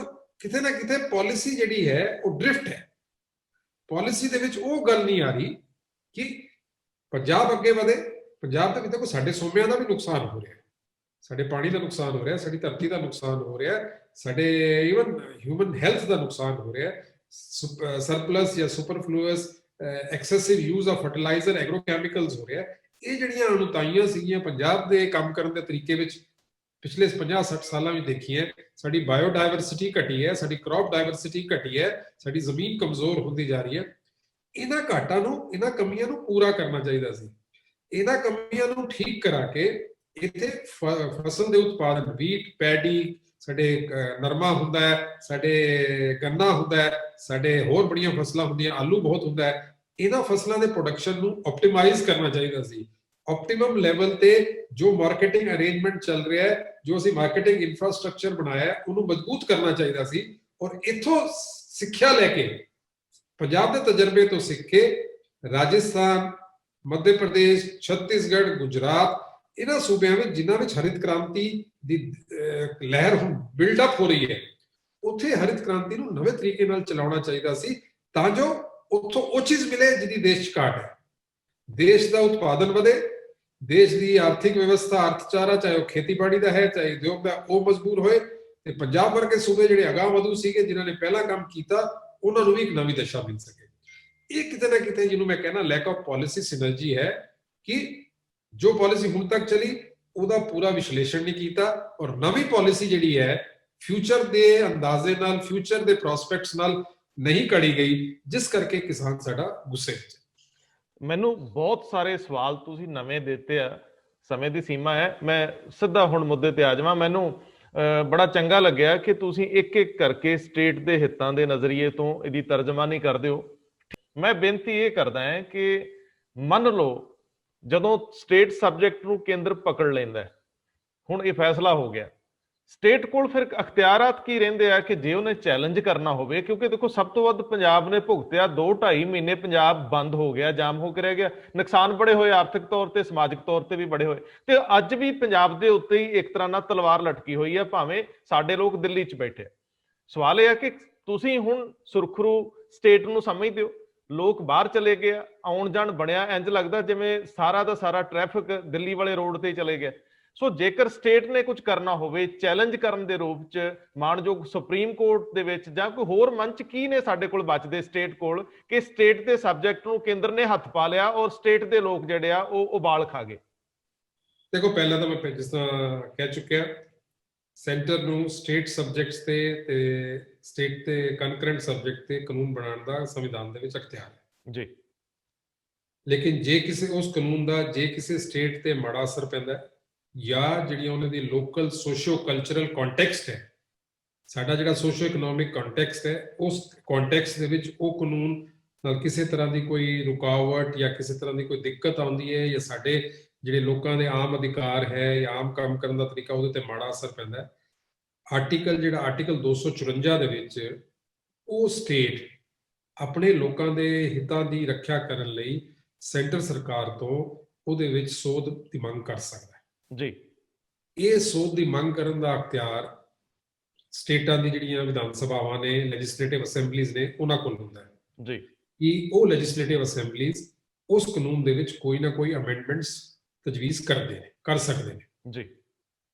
ਕਿਤੇ ਨਾ ਕਿਤੇ ਪਾਲਿਸੀ ਜਿਹੜੀ ਹੈ ਉਹ ਡ੍ਰਿਫਟ ਹੈ। ਪਾਲਿਸੀ ਦੇ ਵਿੱਚ ਉਹ ਗੱਲ ਨਹੀਂ ਆ ਰਹੀ ਕਿ ਪੰਜਾਬ ਅੱਗੇ ਵਧੇ। ਪੰਜਾਬ ਦੇ ਵਿੱਚ ਦੇਖੋ ਸਾਡੇ ਸੋਮਿਆਂ ਦਾ ਵੀ ਨੁਕਸਾਨ ਹੋ ਰਿਹਾ, ਸਾਡੇ ਪਾਣੀ ਦਾ ਨੁਕਸਾਨ ਹੋ ਰਿਹਾ, ਸਾਡੀ ਧਰਤੀ ਦਾ ਨੁਕਸਾਨ ਹੋ ਰਿਹਾ, ਸਾਡੇ ਈਵਨ ਹਿਊਮਨ ਹੈਲਥ ਦਾ ਨੁਕਸਾਨ ਹੋ ਰਿਹਾ। ਸਰਪਲਸ ਜਾਂ ਸੁਪਰਫਲੂਅਸ ਐਕਸੈਸਿਵ ਯੂਜ਼ ਆਫ ਫਰਟੀਲਾਈਜ਼ਰ, ਐਗਰੋਕੈਮੀਕਲਸ ਹੋ ਰਿਹਾ। ਇਹ ਜਿਹੜੀਆਂ ਅਣੁਤਾਈਆਂ ਸੀਗੀਆਂ ਪੰਜਾਬ ਦੇ ਕੰਮ ਕਰਨ ਦੇ ਤਰੀਕੇ ਵਿੱਚ ਪਿਛਲੇ 50-60 ਸਾਲਾਂ ਵਿੱਚ ਦੇਖੀ ਹੈ। ਸਾਡੀ ਬਾਇਓਡਾਇਵਰਸਿਟੀ ਘਟੀ ਹੈ, ਸਾਡੀ ਕ੍ਰੌਪ ਡਾਇਵਰਸਿਟੀ ਘਟੀ ਹੈ, ਸਾਡੀ ਜ਼ਮੀਨ ਕਮਜ਼ੋਰ ਹੁੰਦੀ ਜਾ ਰਹੀ ਹੈ। ਇਹਨਾਂ ਘਾਟਾਂ ਨੂੰ, ਇਹਨਾਂ ਕਮੀਆਂ ਨੂੰ ਪੂਰਾ ਕਰਨਾ ਚਾਹੀਦਾ ਸੀ। ਇਹਨਾਂ ਕਮੀਆਂ ਨੂੰ ਠੀਕ ਕਰਾ ਕੇ ਇੱਥੇ ਫਸਲ ਦੇ ਉਤਪਾਦਨ, ਵੀਟ, ਪੈਡੀ, ਸਾਡੇ ਨਰਮਾ ਹੁੰਦਾ ਹੈ, ਸਾਡੇ ਗੰਨਾ ਹੁੰਦਾ ਹੈ, ਸਾਡੇ ਹੋਰ ਬੜੀਆਂ ਫਸਲਾਂ ਹੁੰਦੀਆਂ, ਆਲੂ ਬਹੁਤ ਹੁੰਦਾ ਹੈ। ਇਹਨਾਂ ਫਸਲਾਂ ਦੇ ਪ੍ਰੋਡਕਸ਼ਨ ਨੂੰ ਆਪਟੀਮਾਈਜ਼ ਕਰਨਾ ਚਾਹੀਦਾ ਸੀ। ਆਪਟੀਮਮ ਲੈਵਲ ਤੇ ਜੋ ਮਾਰਕੀਟਿੰਗ ਅਰੇਂਜਮੈਂਟ ਚੱਲ ਰਿਹਾ ਹੈ, ਜੋ ਅਸੀਂ ਮਾਰਕੀਟਿੰਗ ਇਨਫਰਾਸਟ੍ਰਕਚਰ ਬਣਾਇਆ ਹੈ, ਉਹਨੂੰ ਮਜ਼ਬੂਤ ਕਰਨਾ ਚਾਹੀਦਾ ਸੀ। ਔਰ ਇੱਥੋਂ ਸਿੱਖਿਆ ਲੈ ਕੇ, ਪੰਜਾਬ ਦੇ ਤਜਰਬੇ ਤੋਂ ਸਿੱਖ ਕੇ ਰਾਜਸਥਾਨ, ਮੱਧ ਪ੍ਰਦੇਸ਼, ਛੱਤੀਸਗੜ੍ਹ, ਗੁਜਰਾਤ, ਇਹਨਾਂ ਸੂਬਿਆਂ ਵਿੱਚ ਜਿਨ੍ਹਾਂ ਵਿੱਚ ਹਰਿਤ ਕ੍ਰਾਂਤੀ ਦੀ ਲਹਿਰ ਹੁਣ ਬਿਲਡਅਪ ਹੋ ਰਹੀ ਹੈ, ਉੱਥੇ ਹਰਿਤ ਕ੍ਰਾਂਤੀ ਨੂੰ ਨਵੇਂ ਤਰੀਕੇ ਨਾਲ ਚਲਾਉਣਾ ਚਾਹੀਦਾ ਸੀ ਤਾਂ ਜੋ ਉੱਥੋਂ ਉਹ ਚੀਜ਼ ਮਿਲੇ ਜਿਹਦੀ ਦੇਸ਼ 'ਚ ਘਾਟ ਹੈ। ਦੇਸ਼ ਦਾ ਉਤਪਾਦਨ ਵਧੇ, ਦੇਸ਼ ਦੀ ਆਰਥਿਕ ਵਿਵਸਥਾ, ਅਰਥਚਾਰਾ, ਚਾਹੇ ਉਹ ਖੇਤੀਬਾੜੀ ਦਾ ਹੈ, ਚਾਹੇ ਉਦਯੋਗ ਦਾ, ਉਹ ਮਜ਼ਬੂਤ ਹੋਏ ਤੇ ਪੰਜਾਬ ਵਰਗੇ ਸੂਬੇ ਜਿਹੜੇ ਅਗਾਂਹ ਵਧੂ ਸੀਗੇ, ਜਿਨ੍ਹਾਂ ਨੇ ਪਹਿਲਾਂ ਕੰਮ ਕੀਤਾ, ਉਹਨਾਂ ਨੂੰ ਵੀ ਇੱਕ ਨਵੀਂ ਦਿਸ਼ਾ ਮਿਲ ਸਕੇ। ਇਹ ਕਿਤੇ ਨਾ ਕਿਤੇ ਜਿਹਨੂੰ ਮੈਂ ਕਹਿੰਦਾ ਲੈਕ ਆਫ ਪਾਲਿਸੀ ਸਿਨਰਜੀ ਹੈ ਕਿ ਜੋ ਪਾਲਿਸੀ ਹੁਣ ਤੱਕ ਚਲੀ ਉਹਦਾ ਪੂਰਾ ਵਿਸ਼ਲੇਸ਼ਣ ਨਹੀਂ ਕੀਤਾ ਔਰ ਨਵੀਂ ਪਾਲਿਸੀ ਜਿਹੜੀ ਹੈ ਫਿਊਚਰ ਦੇ ਅੰਦਾਜ਼ੇ ਨਾਲ, ਫਿਊਚਰ ਦੇ ਪ੍ਰੋਸਪੈਕਟਸ ਨਾਲ ਨਹੀਂ ਕੜੀ ਗਈ, ਜਿਸ ਕਰਕੇ ਕਿਸਾਨ ਸਾਡਾ ਗੁੱਸੇ ਵਿੱਚ। ਮੈਨੂੰ ਬਹੁਤ ਸਾਰੇ ਸਵਾਲ ਤੁਸੀਂ ਨਵੇਂ ਦਿੱਤੇ ਆ, ਸਮੇਂ ਦੀ ਸੀਮਾ ਹੈ, ਮੈਂ ਸਿੱਧਾ ਹੁਣ ਮੁੱਦੇ ਤੇ ਆ ਜਾਵਾਂ। ਮੈਨੂੰ ਬੜਾ ਚੰਗਾ ਲੱਗਿਆ ਕਿ ਤੁਸੀਂ ਇੱਕ ਇੱਕ ਕਰਕੇ ਸਟੇਟ ਦੇ ਹਿੱਤਾਂ ਦੇ ਨਜ਼ਰੀਏ ਤੋਂ ਇਹਦੀ ਤਰਜਮਾਨੀ ਕਰਦੇ ਹੋ। ਮੈਂ ਬੇਨਤੀ ਇਹ ਕਰਦਾ ਹਾਂ ਕਿ ਮੰਨ ਲਓ ਜਦੋਂ ਸਟੇਟ ਸਬਜੈਕਟ ਨੂੰ ਕੇਂਦਰ ਪਕੜ ਲੈਂਦਾ, ਹੁਣ ਇਹ ਫੈਸਲਾ ਹੋ ਗਿਆ, ਸਟੇਟ ਕੋਲ ਫਿਰ ਅਖਤਿਆਰਾਤ ਕੀ ਰਹਿੰਦੇ ਆ ਕਿ ਜੇ ਉਹਨੇ ਚੈਲੰਜ ਕਰਨਾ ਹੋਵੇ, ਕਿਉਂਕਿ ਦੇਖੋ ਸਭ ਤੋਂ ਵੱਧ ਪੰਜਾਬ ਨੇ ਭੁਗਤਿਆ, 2-2.5 ਮਹੀਨੇ ਪੰਜਾਬ ਬੰਦ ਹੋ ਗਿਆ, ਜਾਮ ਹੋ ਕੇ ਰਹਿ ਗਿਆ, ਨੁਕਸਾਨ ਬੜੇ ਹੋਏ, ਆਰਥਿਕ ਤੌਰ ਤੇ, ਸਮਾਜਿਕ ਤੌਰ ਤੇ ਵੀ ਬੜੇ ਹੋਏ, ਤੇ ਅੱਜ ਵੀ ਪੰਜਾਬ ਦੇ ਉੱਤੇ ਹੀ ਇੱਕ ਤਰ੍ਹਾਂ ਨਾਲ ਤਲਵਾਰ ਲਟਕੀ ਹੋਈ ਹੈ, ਭਾਵੇਂ ਸਾਡੇ ਲੋਕ ਦਿੱਲੀ 'ਚ ਬੈਠੇ। ਸਵਾਲ ਇਹ ਹੈ ਕਿ ਤੁਸੀਂ ਹੁਣ ਸੁਰਖਰੂ ਸਟੇਟ ਨੂੰ ਸਮਝਦੇ ਹੋ, ਲੋਕ ਬਾਹਰ ਚਲੇ ਗਏ, ਆਉਣ ਜਾਣ ਬਣਿਆ, ਇੰਜ ਲੱਗਦਾ ਜਿਵੇਂ ਸਾਰਾ ਦਾ ਸਾਰਾ ਟ੍ਰੈਫਿਕ ਦਿੱਲੀ ਵਾਲੇ ਰੋਡ ਤੇ ਚਲੇ ਗਿਆ। ਸੋ ਜੇਕਰ ਸਟੇਟ ਨੇ ਕੁਝ ਕਰਨਾ ਹੋਵੇ, ਚੈਲੰਜ ਕਰਨ ਦੇ ਰੂਪ 'ਚ ਮਾਣਯੋਗ ਸੁਪਰੀਮ ਕੋਰਟ ਦੇ ਵਿੱਚ ਜਾਂ ਕੋਈ ਹੋਰ ਮੰਚ ਕੀ ਨੇ ਸਾਡੇ ਕੋਲ ਬਚਦੇ ਸਟੇਟ ਕੋਲ ਕਿ ਸਟੇਟ ਦੇ ਸਬਜੈਕਟ ਨੂੰ ਕੇਂਦਰ ਨੇ ਹੱਥ ਪਾ ਲਿਆ ਔਰ ਸਟੇਟ ਦੇ ਲੋਕ ਜਿਹੜੇ ਆ ਉਹ ਉਬਾਲ ਖਾ ਗਏ? ਦੇਖੋ, ਪਹਿਲਾਂ ਤਾਂ ਮੈਂ ਜਿਸ ਤਰ੍ਹਾਂ ਕਹਿ ਚੁੱਕਿਆ, ਸੈਂਟਰ ਨੂੰ ਸਟੇਟ ਸਬਜੈਕਟਸ ਤੇ ਸਟੇਟ ਤੇ ਕਨਕਰੈਂਟ ਸਬਜੈਕਟ ਤੇ ਕਾਨੂੰਨ ਬਣਾਉਣ ਦਾ ਸੰਵਿਧਾਨ ਦੇ ਵਿੱਚ ਅਖਤਿਆਰ ਹੈ ਜੀ। ਲੇਕਿਨ ਜੇ ਕਿਸੇ ਉਸ ਕਾਨੂੰਨ ਦਾ ਜੇ ਕਿਸੇ ਸਟੇਟ ਤੇ ਮਾੜਾ ਅਸਰ ਪੈਂਦਾ ਜਾਂ ਜਿਹੜੀਆਂ ਉਹਨਾਂ ਦੀ ਲੋਕਲ ਸੋਸ਼ੀਓ ਕਲਚਰਲ ਕੰਟੈਕਸਟ ਹੈ, ਸਾਡਾ ਜਿਹੜਾ ਸੋਸ਼ੀਓ ਇਕਨੋਮਿਕ ਕੰਟੈਕਸਟ ਹੈ, ਉਸ ਕੰਟੈਕਸਟ ਦੇ ਵਿੱਚ ਉਹ ਕਾਨੂੰਨ ਨਾਲ ਕਿਸੇ ਤਰ੍ਹਾਂ ਦੀ ਕੋਈ ਰੁਕਾਵਟ ਜਾਂ ਕਿਸੇ ਤਰ੍ਹਾਂ ਦੀ ਕੋਈ ਦਿੱਕਤ ਆਉਂਦੀ ਹੈ ਜਾਂ ਸਾਡੇ ਜਿਹੜੇ ਲੋਕਾਂ ਦੇ ਆਮ ਅਧਿਕਾਰ ਹੈ ਜਾਂ ਆਮ ਕੰਮ ਕਰਨ ਦਾ ਤਰੀਕਾ ਉਹਦੇ ਤੇ ਮਾੜਾ ਅਸਰ ਪੈਂਦਾ ਹੈ, ਆਰਟੀਕਲ 254 ਦੇ ਵਿੱਚ ਉਹ ਸਟੇਟ ਆਪਣੇ ਲੋਕਾਂ ਦੇ ਹਿੱਤਾਂ ਦੀ ਰੱਖਿਆ ਕਰਨ ਲਈ ਸੈਂਟਰ ਸਰਕਾਰ ਤੋਂ ਉਹਦੇ ਵਿੱਚ ਸੋਧ ਦੀ ਮੰਗ ਕਰ ਸਕਦਾ ਹੈ ਜੀ। ਇਹ ਸੋਧ ਦੀ ਮੰਗ ਕਰਨ ਦਾ ਅਖਤਿਆਰ ਸਟੇਟਾਂ ਦੀ ਜਿਹੜੀਆਂ ਵਿਧਾਨ ਸਭਾਵਾਂ ਨੇ, ਲੈਜਿਸਲੇਟਿਵ ਅਸੈਂਬਲੀਜ਼ ਨੇ, ਉਹਨਾਂ ਕੋਲ ਹੁੰਦਾ ਹੈ ਜੀ ਕਿ ਉਹ ਲੈਜਿਸਲੇਟਿਵ ਅਸੈਂਬਲੀਜ਼ ਉਸ ਕਾਨੂੰਨ ਦੇ ਵਿੱਚ ਕੋਈ ਨਾ ਕੋਈ ਅਮੈਂਡਮੈਂਟਸ ਤਜਵੀਜ਼ ਕਰ ਸਕਦੇ ਨੇ ਜੀ।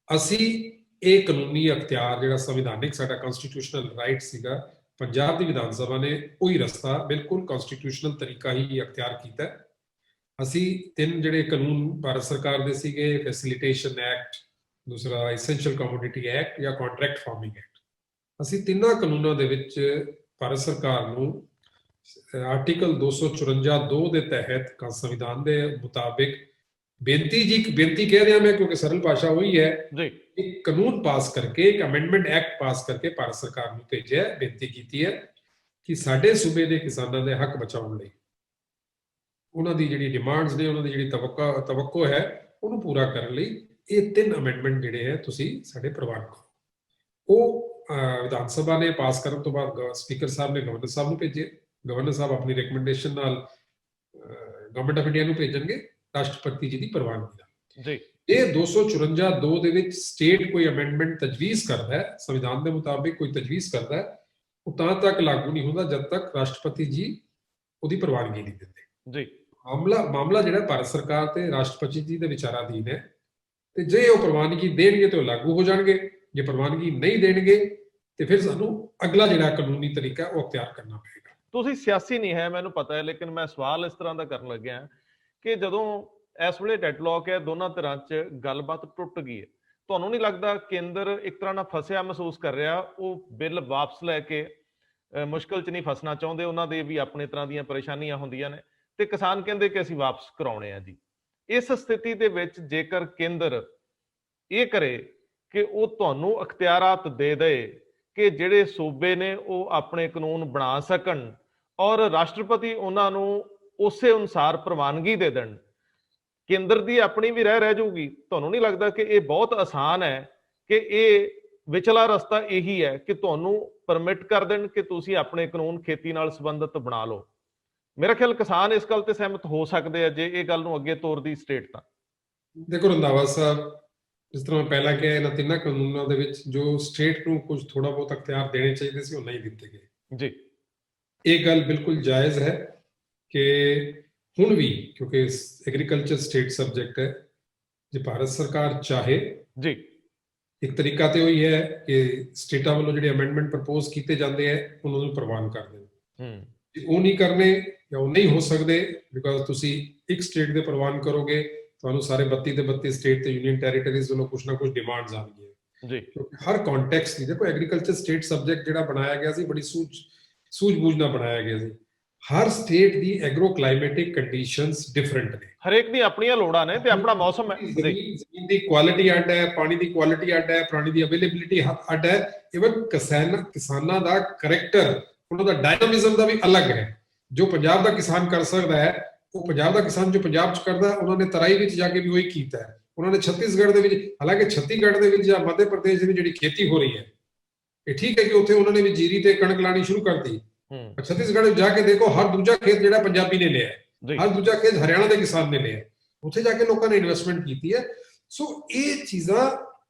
ਅਸੀਂ ਇਹ ਕਾਨੂੰਨੀ ਅਖਤਿਆਰ ਜਿਹੜਾ ਸੰਵਿਧਾਨਿਕ ਸਾਡਾ ਕਨਸਟੀਟਿਊਸ਼ਨਲ ਰਾਈਟ ਸੀਗਾ, ਪੰਜਾਬ ਦੀ ਵਿਧਾਨ ਸਭਾ ਨੇ ਉਹੀ ਰਸਤਾ ਬਿਲਕੁਲ ਕਨਸਟੀਟਿਊਸ਼ਨਲ ਤਰੀਕਾ ਹੀ ਅਖਤਿਆਰ ਕੀਤਾ। ਅਸੀਂ 3 ਜਿਹੜੇ ਕਾਨੂੰਨ ਭਾਰਤ ਸਰਕਾਰ ਦੇ ਸੀਗੇ, ਫੈਸਿਲਿਟੇਸ਼ਨ ਐਕਟ, ਦੂਸਰਾ ਐਸੈਂਸ਼ੀਅਲ ਕਮੋਡਿਟੀ ਐਕਟ ਜਾਂ ਕੰਟਰੈਕਟ ਫਾਰਮਿੰਗ ਐਕਟ, ਅਸੀਂ ਤਿੰਨਾਂ ਕਾਨੂੰਨਾਂ ਦੇ ਵਿੱਚ ਭਾਰਤ ਸਰਕਾਰ ਨੂੰ ਆਰਟੀਕਲ 254(2) ਦੇ ਤਹਿਤ ਸੰਵਿਧਾਨ ਦੇ ਮੁਤਾਬਿਕ ਬੇਨਤੀ ਕਹਿ ਰਿਹਾ ਮੈਂ ਕਿਉਂਕਿ ਸਰਲ ਭਾਸ਼ਾ ਹੋਈ ਹੈ ਜੀ, ਇੱਕ ਕਾਨੂੰਨ ਪਾਸ ਕਰਕੇ, ਇੱਕ ਅਮੈਂਡਮੈਂਟ ਐਕਟ ਪਾਸ ਕਰਕੇ ਭਾਰਤ ਸਰਕਾਰ ਨੂੰ ਭੇਜਿਆ, ਬੇਨਤੀ ਕੀਤੀ ਹੈ ਕਿ ਸਾਡੇ ਸੂਬੇ ਦੇ ਕਿਸਾਨਾਂ ਦੇ ਹੱਕ ਬਚਾਉਣ ਲਈ ਉਹਨਾਂ ਦੀ ਜਿਹੜੀ ਡਿਮਾਂਡਸ ਨੇ, ਉਹਨਾਂ ਦੀ ਜਿਹੜੀ ਤਵੱਕੋ ਹੈ, ਉਹਨੂੰ ਪੂਰਾ ਕਰਨ ਲਈ ਇਹ 3 ਅਮੈਂਡਮੈਂਟ ਜਿਹੜੇ ਹੈ ਤੁਸੀਂ ਸਾਡੇ ਪ੍ਰਵਾਨ ਕਰੋ। ਉਹ ਵਿਧਾਨ ਸਭਾ ਨੇ ਪਾਸ ਕਰਨ ਤੋਂ ਬਾਅਦ ਸਪੀਕਰ ਸਾਹਿਬ ਨੇ ਗਵਰਨਰ ਸਾਹਿਬ ਨੂੰ ਭੇਜੇ। ਗਵਰਨਰ ਸਾਹਿਬ ਆਪਣੀ ਰეკਮੈਂਡੇਸ਼ਨ ਨਾਲ ਗਵਰਨਮੈਂਟ ਆਫ ਇੰਡੀਆ ਨੂੰ ਭੇਜਣਗੇ ਰਾਸ਼ਟਰਪਤੀ ਜੀ ਦੀ ਪ੍ਰਵਾਨਗੀ ਨਾਲ। ਜੀ, ਇਹ 254(2) ਦੇ ਵਿੱਚ ਸਟੇਟ ਕੋਈ ਅਮੈਂਡਮੈਂਟ ਤਜਵੀਜ਼ ਕਰਦਾ ਹੈ, ਸੰਵਿਧਾਨ ਦੇ ਮੁਤਾਬਿਕ ਕੋਈ ਤਜਵੀਜ਼ ਕਰਦਾ ਹੈ, ਉਹ ਤਾਂ ਤੱਕ ਲਾਗੂ ਨਹੀਂ ਹੁੰਦਾ ਜਦ ਤੱਕ ਰਾਸ਼ਟਰਪਤੀ ਜੀ ਉਹਦੀ ਪ੍ਰਵਾਨਗੀ ਨਹੀਂ ਦਿੰਦੇ। ਜੀ, ਮਾਮਲਾ ਜਿਹੜਾ ਭਾਰਤ ਸਰਕਾਰ ਤੇ ਰਾਸ਼ਟਰਪਤੀ ਜੀ ਦੇ ਵਿਚਾਰਾਧੀਨ ਹੈ, ਤੇ ਜੇ ਉਹ ਪ੍ਰਵਾਨਗੀ ਦੇਣਗੇ ਤਾਂ ਲਾਗੂ ਹੋ ਜਾਣਗੇ, ਜੇ ਪ੍ਰਵਾਨਗੀ ਨਹੀਂ ਦੇਣਗੇ ਤੇ ਫਿਰ ਸਾਨੂੰ ਅਗਲਾ ਜਿਹੜਾ ਕਾਨੂੰਨੀ ਤਰੀਕਾ ਉਹ ਅਖਤਿਆਰ ਕਰਨਾ ਪਏਗਾ। ਤੁਸੀਂ ਸਿਆਸੀ ਨਹੀਂ ਹੈ ਮੈਨੂੰ ਪਤਾ ਹੈ, ਲੇਕਿਨ ਮੈਂ ਸਵਾਲ ਇਸ ਤਰ੍ਹਾਂ ਦਾ ਕਰਨ ਲੱਗਿਆ ਕਿ ਜਦੋਂ ਇਸ ਵੇਲੇ ਡੈਡਲੌਕ ਹੈ, ਦੋਨਾਂ ਧਿਰਾਂ 'ਚ ਗੱਲਬਾਤ ਟੁੱਟ ਗਈ ਹੈ। ਤੁਹਾਨੂੰ ਨਹੀਂ ਲੱਗਦਾ ਕੇਂਦਰ ਇੱਕ ਤਰ੍ਹਾਂ ਨਾਲ ਫਸਿਆ ਮਹਿਸੂਸ ਕਰ ਰਿਹਾ? ਉਹ ਬਿੱਲ ਵਾਪਸ ਲੈ ਕੇ ਮੁਸ਼ਕਲ 'ਚ ਨਹੀਂ ਫਸਣਾ ਚਾਹੁੰਦੇ, ਉਹਨਾਂ ਦੇ ਵੀ ਆਪਣੇ ਤਰ੍ਹਾਂ ਦੀਆਂ ਪਰੇਸ਼ਾਨੀਆਂ ਹੁੰਦੀਆਂ ਨੇ, ਤੇ ਕਿਸਾਨ ਕਹਿੰਦੇ ਕਿ ਅਸੀਂ ਵਾਪਸ ਕਰਾਉਣੇ ਆ ਜੀ। ਇਸ ਸਥਿਤੀ ਦੇ ਵਿੱਚ ਜੇਕਰ ਕੇਂਦਰ ਇਹ ਕਰੇ ਕਿ ਉਹ ਤੁਹਾਨੂੰ ਅਖਤਿਆਰਾਤ ਦੇ ਦੇ ਕਿ ਜਿਹੜੇ ਸੂਬੇ ਨੇ ਉਹ ਆਪਣੇ ਕਾਨੂੰਨ ਬਣਾ ਸਕਣ ਔਰ ਰਾਸ਼ਟਰਪਤੀ ਉਹਨਾਂ ਨੂੰ ਉਸੇ ਅਨੁਸਾਰ ਪ੍ਰਵਾਨਗੀ ਦੇ ਦੇਣ, ਕੇਂਦਰ ਦੀ ਆਪਣੀ ਵੀ ਰਹਿ ਜਾਊਗੀ। ਤੁਹਾਨੂੰ ਨਹੀਂ ਲੱਗਦਾ ਕਿ ਇਹ ਬਹੁਤ ਆਸਾਨ ਹੈ, ਕਿ ਇਹ ਵਿਚਲਾ ਰਸਤਾ ਇਹੀ ਹੈ ਕਿ ਤੁਹਾਨੂੰ ਪਰਮਿਟ ਕਰ ਦੇਣ ਕਿ ਤੁਸੀਂ ਆਪਣੇ ਕਾਨੂੰਨ ਖੇਤੀ ਨਾਲ ਸੰਬੰਧਿਤ ਬਣਾ ਲਓ? ਮੇਰਾ ਖਿਆਲ ਕਿਸਾਨ ਇਸ ਗੱਲ ਤੇ ਸਹਿਮਤ ਹੋ ਸਕਦੇ ਆ ਜੇ ਇਹ ਗੱਲ ਨੂੰ ਅੱਗੇ ਤੋਰਦੀ ਸਟੇਟ ਤਾਂ। ਦੇਖੋ ਰੰਧਾਵਾ ਸਾਹਿਬ, ਜਿਸ ਤਰ੍ਹਾਂ ਮੈਂ ਪਹਿਲਾਂ ਕਿਹਾ, ਇਹਨਾਂ ਤਿੰਨਾਂ ਕਾਨੂੰਨਾਂ ਦੇ ਵਿੱਚ ਜੋ ਸਟੇਟ ਨੂੰ ਕੁਝ ਥੋੜਾ ਬਹੁਤ ਅਖਤਿਆਰ ਦੇਣੇ ਚਾਹੀਦੇ ਸੀ ਉਹ ਨਹੀਂ ਦਿੱਤੇ ਗਏ ਜੀ। ਇਹ ਗੱਲ ਬਿਲਕੁਲ ਜਾਇਜ਼ ਹੈ ਕਿ ਹੁਣ ਵੀ, ਕਿਉਂਕਿ ਐਗਰੀਕਲਚਰ ਸਟੇਟ ਸਬਜੈਕਟ ਹੈ, ਜੇ ਭਾਰਤ ਸਰਕਾਰ ਚਾਹੇ ਜੀ, ਇੱਕ ਤਰੀਕਾ ਤੇ ਉਹੀ ਹੈ ਕਿ ਸਟੇਟਾਂ ਵੱਲੋਂ ਜਿਹੜੇ ਅਮੈਂਡਮੈਂਟ ਪ੍ਰਪੋਜ਼ ਕੀਤੇ ਜਾਂਦੇ ਹੈ ਉਹਨਾਂ ਨੂੰ ਪ੍ਰਵਾਨ ਕਰ ਦੇਣ। ਜੇ ਉਹ ਨਹੀਂ ਕਰਨੇ ਜਾਂ ਉਹ ਨਹੀਂ ਹੋ ਸਕਦੇ, ਬਿਕਾਜ਼ ਤੁਸੀਂ ਇੱਕ ਸਟੇਟ ਦੇ ਪ੍ਰਵਾਨ ਕਰੋਗੇ, ਤੁਹਾਨੂੰ ਸਾਰੇ 32 ਦੇ 32 ਸਟੇਟ ਤੇ ਯੂਨੀਅਨ ਟੈਰੀਟਰੀਜ਼ ਵੱਲੋਂ ਕੁਝ ਨਾ ਕੁਝ ਡਿਮਾਂਡਸ ਆਉਣਗੀਆਂ ਜੀ। ਕਿਉਂਕਿ ਹਰ ਕੰਟੈਕਸਟ ਦੀ, ਦੇਖੋ ਐਗਰੀਕਲਚਰ ਸਟੇਟ ਸਬਜੈਕਟ ਜਿਹੜਾ ਬਣਾਇਆ ਗਿਆ ਸੀ ਬੜੀ ਸੂਝ-ਬੂਝ ਨਾਲ ਬਣਾਇਆ ਗਿਆ ਸੀ। ਹਰ ਸਟੇਟ ਦੀ ਐਗਰੋ ਕਲਾਈਮੈਟਿਕ ਕੰਡੀਸ਼ਨਸ ਡਿਫਰੈਂਟ ਨੇ, ਹਰੇਕ ਦੀ ਆਪਣੀਆਂ ਲੋੜਾਂ ਨੇ ਤੇ ਆਪਣਾ ਮੌਸਮ ਹੈ। ਜ਼ਮੀਨ ਦੀ ਕੁਆਲਿਟੀ ਅੱਡ ਹੈ, ਪਾਣੀ ਦੀ ਕੁਆਲਿਟੀ ਅੱਡ ਹੈ, ਪਾਣੀ ਦੀ ਅਵੇਲੇਬਿਲਿਟੀ ਅੱਡ ਹੈ, ਇਵਨ ਕਿਸਾਨਾਂ ਦਾ ਕਰੈਕਟਰ, ਉਹਨਾਂ ਦਾ ਡਾਇਨਾਮਿਜ਼ਮ ਦਾ ਵੀ ਅਲੱਗ ਹੈ। ਜੋ ਪੰਜਾਬ ਦਾ ਕਿਸਾਨ ਕਰ ਸਕਦਾ ਹੈ, ਉਹ ਪੰਜਾਬ ਦਾ ਕਿਸਾਨ ਜੋ ਪੰਜਾਬ 'ਚ ਕਰਦਾ, ਉਹਨਾਂ ਨੇ ਤਰਾਈ ਵਿੱਚ ਜਾ ਕੇ ਵੀ ਉਹੀ ਕੀਤਾ ਹੈ। ਉਹਨਾਂ ਨੇ ਛੱਤੀਸਗੜ੍ਹ ਦੇ ਵਿੱਚ, ਹਾਲਾਂਕਿ ਛੱਤੀਸਗੜ੍ਹ ਦੇ ਵਿੱਚ ਜਾਂ ਮੱਧ ਪ੍ਰਦੇਸ਼ ਦੇ ਵਿੱਚ ਜਿਹੜੀ ਖੇਤੀ ਹੋ ਰਹੀ ਹੈ, ਇਹ ਠੀਕ ਹੈ ਕਿ ਉੱਥੇ ਉਹਨਾਂ ਨੇ ਵੀ ਜੀਰੀ ਤੇ ਕਣਕ ਲਾਣੀ ਸ਼ੁਰੂ ਕਰਤੀ। ਛੱਤੀਸਗੜ੍ਹ ਜਾ ਕੇ ਦੇਖੋ, ਹਰ ਦੂਜਾ ਖੇਤ ਜਿਹੜਾ ਪੰਜਾਬੀ ਨੇ ਲਿਆ, ਹਰ ਦੂਜਾ ਖੇਤ ਹਰਿਆਣਾ ਦੇ ਕਿਸਾਨ ਨੇ ਲਿਆ, ਉੱਥੇ ਜਾ ਕੇ ਲੋਕਾਂ ਨੇ ਇਨਵੈਸਟਮੈਂਟ ਕੀਤੀ ਹੈ। ਸੋ ਇਹ ਚੀਜ਼ਾਂ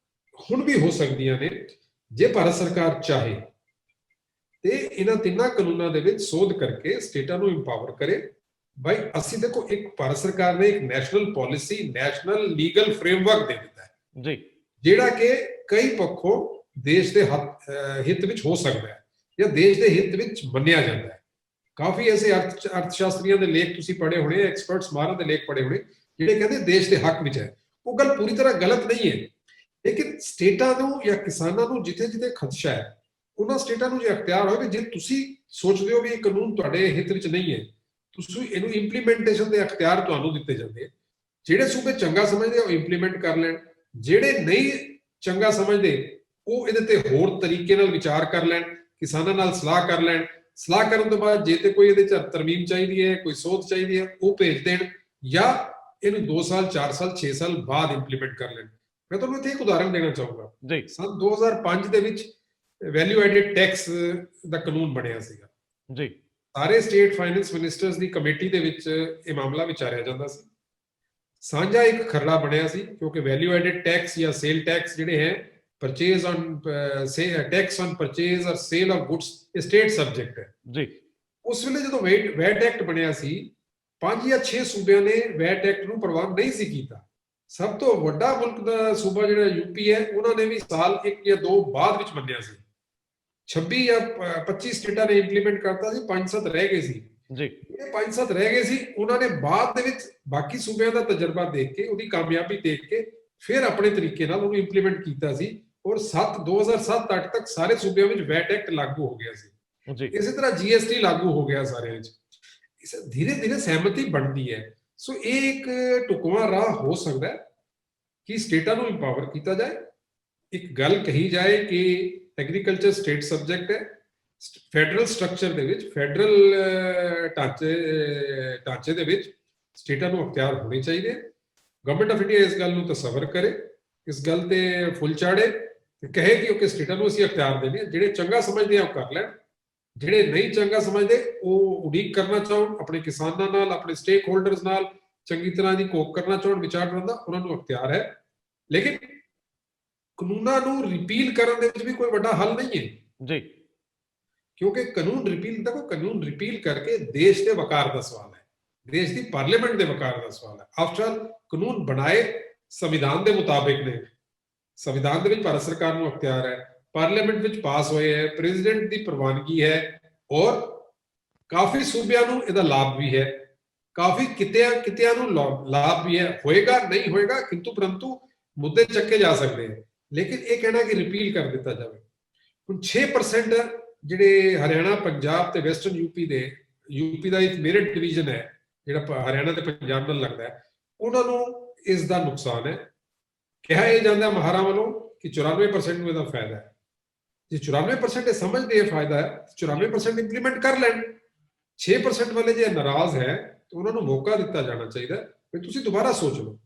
ਹੁਣ ਵੀ ਹੋ ਸਕਦੀਆਂ ਨੇ ਜੇ ਭਾਰਤ ਸਰਕਾਰ ਚਾਹੇ ਤੇ ਇਹਨਾਂ ਤਿੰਨਾਂ ਕਾਨੂੰਨਾਂ ਦੇ ਵਿੱਚ ਸੋਧ ਕਰਕੇ ਸਟੇਟਾਂ ਨੂੰ ਇੰਪਾਵਰ ਕਰੇ। ਭਾਈ ਅਸੀਂ ਦੇਖੋ, ਇੱਕ ਭਾਰਤ ਸਰਕਾਰ ਨੇ ਇੱਕ national policy, national legal framework ਦੇ ਦਿੱਤਾ ਹੈ ਜੀ, ਜਿਹੜਾ ਕਿ ਕਈ ਪੱਖੋਂ ਦੇਸ਼ ਦੇ ਹਿੱਤ ਵਿੱਚ ਹੋ ਸਕਦਾ ਹੈ ਜਾਂ ਦੇਸ਼ ਦੇ ਹਿੱਤ ਵਿੱਚ ਮੰਨਿਆ ਜਾਂਦਾ ਹੈ। ਕਾਫੀ ਐਸੇ ਅਰਥ ਸ਼ਾਸਤਰੀਆਂ ਦੇ ਲੇਖ ਤੁਸੀਂ ਪੜ੍ਹੇ ਹੋਣੇ, ਐਕਸਪਰਟਸ ਮਾਹਰਾਂ ਦੇ ਲੇਖ ਪੜ੍ਹੇ ਹੋਣੇ, ਜਿਹੜੇ ਕਹਿੰਦੇ ਦੇਸ਼ ਦੇ ਹੱਕ ਵਿੱਚ ਹੈ। ਉਹ ਗੱਲ ਪੂਰੀ ਤਰ੍ਹਾਂ ਗਲਤ ਨਹੀਂ ਹੈ, ਲੇਕਿਨ ਸਟੇਟਾਂ ਨੂੰ ਜਾਂ ਕਿਸਾਨਾਂ ਨੂੰ ਜਿੱਥੇ ਜਿੱਥੇ ਖਦਸ਼ਾ ਹੈ, ਉਹਨਾਂ ਸਟੇਟਾਂ ਨੂੰ ਜੇ ਅਖਤਿਆਰ ਹੋਵੇ, ਜੇ ਤੁਸੀਂ ਸੋਚਦੇ ਹੋ ਵੀ ਇਹ ਕਾਨੂੰਨ ਤੁਹਾਡੇ ਹਿੱਤ ਵਿੱਚ ਨਹੀਂ ਹੈ, ਤੁਸੀਂ ਇਹਨੂੰ ਇੰਪਲੀਮੈਂਟੇਸ਼ਨ ਦੇ ਅਖਤਿਆਰ ਤੁਹਾਨੂੰ ਦਿੱਤੇ ਜਾਂਦੇ ਆ। ਜਿਹੜੇ ਸੂਬੇ ਚੰਗਾ ਸਮਝਦੇ ਆ ਉਹ ਇੰਪਲੀਮੈਂਟ ਕਰ ਲੈਣ, ਜਿਹੜੇ ਨਹੀਂ ਚੰਗਾ ਸਮਝਦੇ ਉਹ ਇਹਦੇ ਤੇ ਹੋਰ ਤਰੀਕੇ ਨਾਲ ਵਿਚਾਰ ਕਰ ਲੈਣ, ਕਿਸਾਨਾਂ ਨਾਲ ਸਲਾਹ ਕਰ ਲੈਣ। ਸਲਾਹ ਕਰਨ ਤੋਂ ਬਾਅਦ ਜੇ ਤੇ ਕੋਈ ਇਹਦੇ ਚ ਤਰਮੀਮ ਚਾਹੀਦੀ ਹੈ, ਕੋਈ ਸੋਧ ਚਾਹੀਦੀ ਹੈ, ਉਹ ਭੇਜ ਦੇਣ, ਜਾਂ ਇਹਨੂੰ 2 ਸਾਲ 4 ਸਾਲ 6 ਸਾਲ ਬਾਅਦ ਇੰਪਲੀਮੈਂਟ ਕਰ ਲੈਣ। ਮੈਂ ਤੁਹਾਨੂੰ ਇੱਥੇ ਇੱਕ ਉਦਾਹਰਨ ਦੇਣਾ ਚਾਹੂੰਗਾ ਜੀ। ਸਨ 2005 ਦੇ ਵਿੱਚ ਵੈਲਿਊ ਐਡਿਡ ਟੈਕਸ ਦਾ ਕਾਨੂੰਨ ਬਣਿਆ ਸੀਗਾ ਜੀ। ਸਾਰੇ ਸਟੇਟ ਫਾਈਨੈਂਸ ਮਿਨਿਸਟਰਸ ਦੀ ਕਮੇਟੀ ਦੇ ਵਿੱਚ ਇਹ ਮਾਮਲਾ ਵਿਚਾਰਿਆ ਜਾਂਦਾ ਸੀ। ਸਾਂਝਾ ਇੱਕ ਖਰੜਾ ਬਣਿਆ ਸੀ, ਕਿਉਂਕਿ ਵੈਲਿਊ ਐਡਿਡ ਟੈਕਸ ਜਾਂ ਸੇਲ ਟੈਕਸ ਜਿਹੜੇ ਹੈ, purchase on tax on purchase or sale of goods, state subject ਹੈ ਜੀ। ਉਸ ਵੇਲੇ ਜਦੋਂ ਵੈਟ ਐਕਟ ਬਣਿਆ ਸੀ, 5 ਜਾਂ 6 ਸੂਬਿਆਂ ਨੇ ਵੈਟ ਐਕਟ ਨੂੰ ਪ੍ਰਵਾਨ ਨਹੀਂ ਸੀ ਕੀਤਾ। ਸਭ ਤੋਂ ਵੱਡਾ ਮੁਲਕ ਦਾ ਸੂਬਾ ਜਿਹੜਾ ਯੂਪੀ ਹੈ, ਉਹਨਾਂ ਨੇ ਵੀ ਸਾਲ 1 ਜਾਂ 2 ਬਾਅਦ ਵਿੱਚ ਮੰਨਿਆ ਸੀ। 26 ਜਾਂ 25 ਸਟੇਟਾਂ ਨੇ ਇੰਪਲੀਮੈਂਟ ਕਰਤਾ ਸੀ, 5-7 ਰਹਿ ਗਏ ਸੀ ਜੀ। ਇਹ 5-7 ਰਹਿ ਗਏ ਸੀ, ਉਹਨਾਂ ਨੇ ਬਾਅਦ ਦੇ ਵਿੱਚ ਬਾਕੀ ਸੂਬਿਆਂ ਦਾ ਤਜਰਬਾ ਦੇਖ ਕੇ, ਉਹਦੀ ਕਾਮਯਾਬੀ ਦੇਖ ਕੇ ਫਿਰ ਆਪਣੇ ਤਰੀਕੇ ਨਾਲ ਉਹਨੂੰ ਇੰਪਲੀਮੈਂਟ ਕੀਤਾ ਸੀ, ਔਰ 2007-8 ਤੱਕ ਸਾਰੇ ਸੂਬਿਆਂ ਵਿੱਚ ਵੈਟ ਐਕਟ ਲਾਗੂ ਹੋ ਗਿਆ ਸੀ ਜੀ। ਇਸੇ ਤਰ੍ਹਾਂ GST ਲਾਗੂ ਹੋ ਗਿਆ ਸਾਰਿਆਂ ਵਿੱਚ। ਇਸ ਧੀਰੇ ਧੀਰੇ ਸਹਿਮਤੀ ਬਣਦੀ ਹੈ। ਸੋ ਇਹ ਇੱਕ ਢੁਕਵਾਂ ਰਾਹ ਹੋ ਸਕਦਾ ਹੈ ਕਿ ਸਟੇਟਾਂ ਨੂੰ ਇੰਪਾਵਰ ਕੀਤਾ ਜਾਏ। ਇੱਕ ਗੱਲ ਕਹੀ ਜਾਏ ਕਿ ਐਗਰੀਕਲਚਰ ਸਟੇਟ ਸਬਜੈਕਟ ਹੈ, ਫੈਡਰਲ ਸਟਰਕਚਰ ਦੇ ਵਿੱਚ, ਫੈਡਰਲ ਢਾਂਚੇ ਦੇ ਵਿੱਚ ਸਟੇਟਾਂ ਨੂੰ ਅਖਤਿਆਰ ਹੋਣੇ ਚਾਹੀਦੇ। ਗਵਰਨਮੈਂਟ ਆਫ ਇੰਡੀਆ ਇਸ ਗੱਲ ਨੂੰ ਤਸੱਵਰ ਕਰੇ, ਇਸ ਗੱਲ ਤੇ ਫੁੱਲ ਚਾੜੇ ਤੇ ਕਹੇ ਕਿ ਓਕੇ ਸਟੇਟਾਂ ਨੂੰ ਅਸੀਂ ਅਖਤਿਆਰ ਦੇਣੇ। ਜਿਹੜੇ ਚੰਗਾ ਸਮਝਦੇ ਆ ਉਹ ਕਰ ਲੈਣ, ਜਿਹੜੇ ਨਹੀਂ ਚੰਗਾ ਸਮਝਦੇ ਉਹ ਉਡੀਕ ਕਰਨਾ ਚਾਹਣ, ਆਪਣੇ ਕਿਸਾਨਾਂ ਨਾਲ, ਆਪਣੇ ਸਟੇਕ ਹੋਲਡਰਸ ਨਾਲ ਚੰਗੀ ਤਰ੍ਹਾਂ ਦੀ ਕੋਕ ਕਰਨਾ ਚਾਹਣ, ਵਿਚਾਰ ਕਰਨ ਦਾ, ਉਹਨਾਂ ਨੂੰ ਅਖਤਿਆਰ ਹੈ। ਲੇਕਿਨ ਕਾਨੂੰਨਾਂ ਨੂੰ ਰਿਪੀਲ ਕਰਨ ਦੇ ਵਿੱਚ ਵੀ ਕੋਈ ਵੱਡਾ ਹੱਲ ਨਹੀਂ ਹੈ ਜੀ, ਕਿਉਂਕਿ ਕਾਨੂੰਨ ਰਿਪੀਲ ਕਰਕੇ ਦੇਸ਼ ਦੇ ਵਕਾਰ ਦਾ ਸਵਾਲ ਹੈ, ਦੇਸ਼ ਦੀ ਪਾਰਲੀਮੈਂਟ ਦੇ ਵਕਾਰ ਦਾ ਸਵਾਲ ਹੈ। ਆਫਟਰ ਆਲ ਕਾਨੂੰਨ ਬਣਾਏ ਸੰਵਿਧਾਨ ਦੇ ਮੁਤਾਬਿਕ ਨੇ, ਸੰਵਿਧਾਨ ਦੇ ਵਿੱਚ ਭਾਰਤ ਸਰਕਾਰ ਨੂੰ ਅਖਤਿਆਰ ਹੈ, ਪਾਰਲੀਮੈਂਟ ਵਿੱਚ ਪਾਸ ਹੋਏ ਹੈ, ਪ੍ਰੈਜ਼ੀਡੈਂਟ ਦੀ ਪ੍ਰਵਾਨਗੀ ਹੈ, ਔਰ ਕਾਫੀ ਸੂਬਿਆਂ ਨੂੰ ਇਹਦਾ ਲਾਭ ਵੀ ਹੈ। ਕਾਫੀ ਕਿਤਿਆਂ ਨੂੰ ਲਾਭ ਵੀ ਹੈ, ਹੋਏਗਾ ਨਹੀਂ ਹੋਏਗਾ, ਕਿੰਤੂ ਪਰੰਤੂ ਮੁੱਦੇ ਚੱਕੇ ਜਾ ਸਕਦੇ ਆ। ਲੇਕਿਨ ਇਹ ਕਹਿਣਾ ਕਿ ਰਿਪੀਲ ਕਰ ਦਿੱਤਾ ਜਾਵੇ, ਹੁਣ 6% ਜਿਹੜੇ ਹਰਿਆਣਾ, ਪੰਜਾਬ ਤੇ ਵੈਸਟਰਨ ਯੂਪੀ ਦਾ ਇੱਕ ਮੇਰਠ ਡਿਵੀਜ਼ਨ ਹੈ ਜਿਹੜਾ ਹਰਿਆਣਾ ਤੇ ਪੰਜਾਬ ਨਾਲ ਲੱਗਦਾ ਹੈ, ਉਹਨਾਂ ਨੂੰ ਇਸ ਦਾ ਨੁਕਸਾਨ ਹੈ। ਕਿਹਾ ਇਹ ਜਾਂਦਾ ਮਹਾਰਾ ਵੱਲੋਂ ਕਿ 94% ਨੂੰ ਇਹਦਾ ਫਾਇਦਾ ਹੈ। ਜੇ 94% ਇਹ ਸਮਝਦੇ ਇਹ ਫਾਇਦਾ ਹੈ, 94% ਇੰਪਲੀਮੈਂਟ ਕਰ ਲੈਣ। 6% ਵਾਲੇ ਜੇ ਨਾਰਾਜ਼ ਹੈ ਤਾਂ ਉਹਨਾਂ ਨੂੰ ਮੌਕਾ ਦਿੱਤਾ ਜਾਣਾ ਚਾਹੀਦਾ ਵੀ ਤੁਸੀਂ ਦੁਬਾਰਾ ਸੋਚ ਲਓ,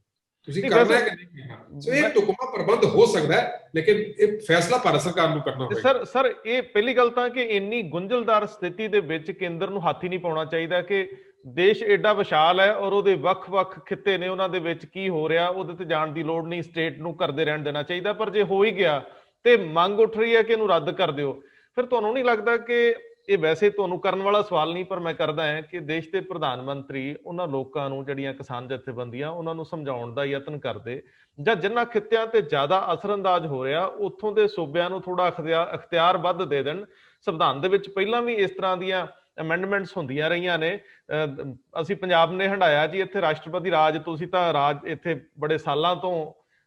ਤੁਸੀਂ ਕਰਨਾ ਹੈ ਕਿ ਨਹੀਂ ਕਰਨਾ। ਸੋ ਇਹ ਢੁਕਵਾਂ ਪ੍ਰਬੰਧ ਹੋ ਸਕਦਾ ਹੈ, ਲੇਕਿਨ ਇਹ ਫੈਸਲਾ ਭਾਰਤ ਸਰਕਾਰ ਨੂੰ ਕਰਨਾ ਹੋਵੇਗਾ। ਸਰ ਇਹ ਪਹਿਲੀ ਗੱਲ ਤਾਂ ਕਿ ਇੰਨੀ ਗੁੰਝਲਦਾਰ ਸਥਿਤੀ ਦੇ ਵਿੱਚ ਕੇਂਦਰ ਨੂੰ ਹੱਥ ਹੀ ਨਹੀਂ ਪਾਉਣਾ ਚਾਹੀਦਾ ਕਿ ਦੇਸ਼ ਐਡਾ ਵਿਸ਼ਾਲ ਹੈ ਔਰ ਉਹਦੇ ਵੱਖ-ਵੱਖ ਖਿੱਤੇ ਨੇ, ਉਹਨਾਂ ਦੇ ਵਿੱਚ ਕੀ ਹੋ ਰਿਹਾ ਉਹਦੇ ਤੇ ਜਾਣ ਦੀ ਲੋੜ ਨਹੀਂ, ਸਟੇਟ ਨੂੰ ਕਰਦੇ ਰਹਿਣ ਦੇਣਾ ਚਾਹੀਦਾ। ਪਰ ਜੇ ਹੋ ਹੀ ਗਿਆ ਤੇ ਮੰਗ ਉੱਠ ਰਹੀ ਹੈ ਕਿ ਇਹਨੂੰ ਰੱਦ ਕਰ ਦਿਓ, ਫਿਰ ਤੁਹਾਨੂੰ ਨਹੀਂ ਲੱਗਦਾ ਕਿ ਇਹ ਵੈਸੇ ਤੁਹਾਨੂੰ ਕਰਨ ਵਾਲਾ ਸਵਾਲ ਨਹੀਂ ਪਰ ਮੈਂ ਕਰਦਾ ਹਾਂ ਕਿ ਦੇਸ਼ ਦੇ ਪ੍ਰਧਾਨ ਮੰਤਰੀ ਉਹਨਾਂ ਲੋਕਾਂ ਨੂੰ ਜਿਹੜੀਆਂ ਕਿਸਾਨ ਜਥੇਬੰਦੀਆਂ ਉਹਨਾਂ ਨੂੰ ਸਮਝਾਉਣ ਦਾ ਯਤਨ ਕਰਦੇ, ਜਾਂ ਜਿਨ੍ਹਾਂ ਖਿੱਤਿਆਂ ਤੇ ਜ਼ਿਆਦਾ ਅਸਰਅੰਦਾਜ਼ ਹੋ ਰਿਹਾ ਉੱਥੋਂ ਦੇ ਸੂਬਿਆਂ ਨੂੰ ਥੋੜਾ ਅਖਤਿਆਰ ਵੱਧ ਦੇ ਦੇਣ। ਸੰਵਿਧਾਨ ਦੇ ਵਿੱਚ ਪਹਿਲਾਂ ਵੀ ਇਸ ਤਰ੍ਹਾਂ ਦੀਆਂ ਅਮੈਂਡਮੈਂਟਸ ਹੁੰਦੀਆਂ ਰਹੀਆਂ ਨੇ। ਅਸੀਂ ਪੰਜਾਬ ਨੇ ਹੰਡਾਇਆ ਜੀ, ਇੱਥੇ ਰਾਸ਼ਟਰਪਤੀ ਰਾਜ, ਤੁਸੀਂ ਤਾਂ ਰਾਜ ਇੱਥੇ ਬੜੇ ਸਾਲਾਂ ਤੋਂ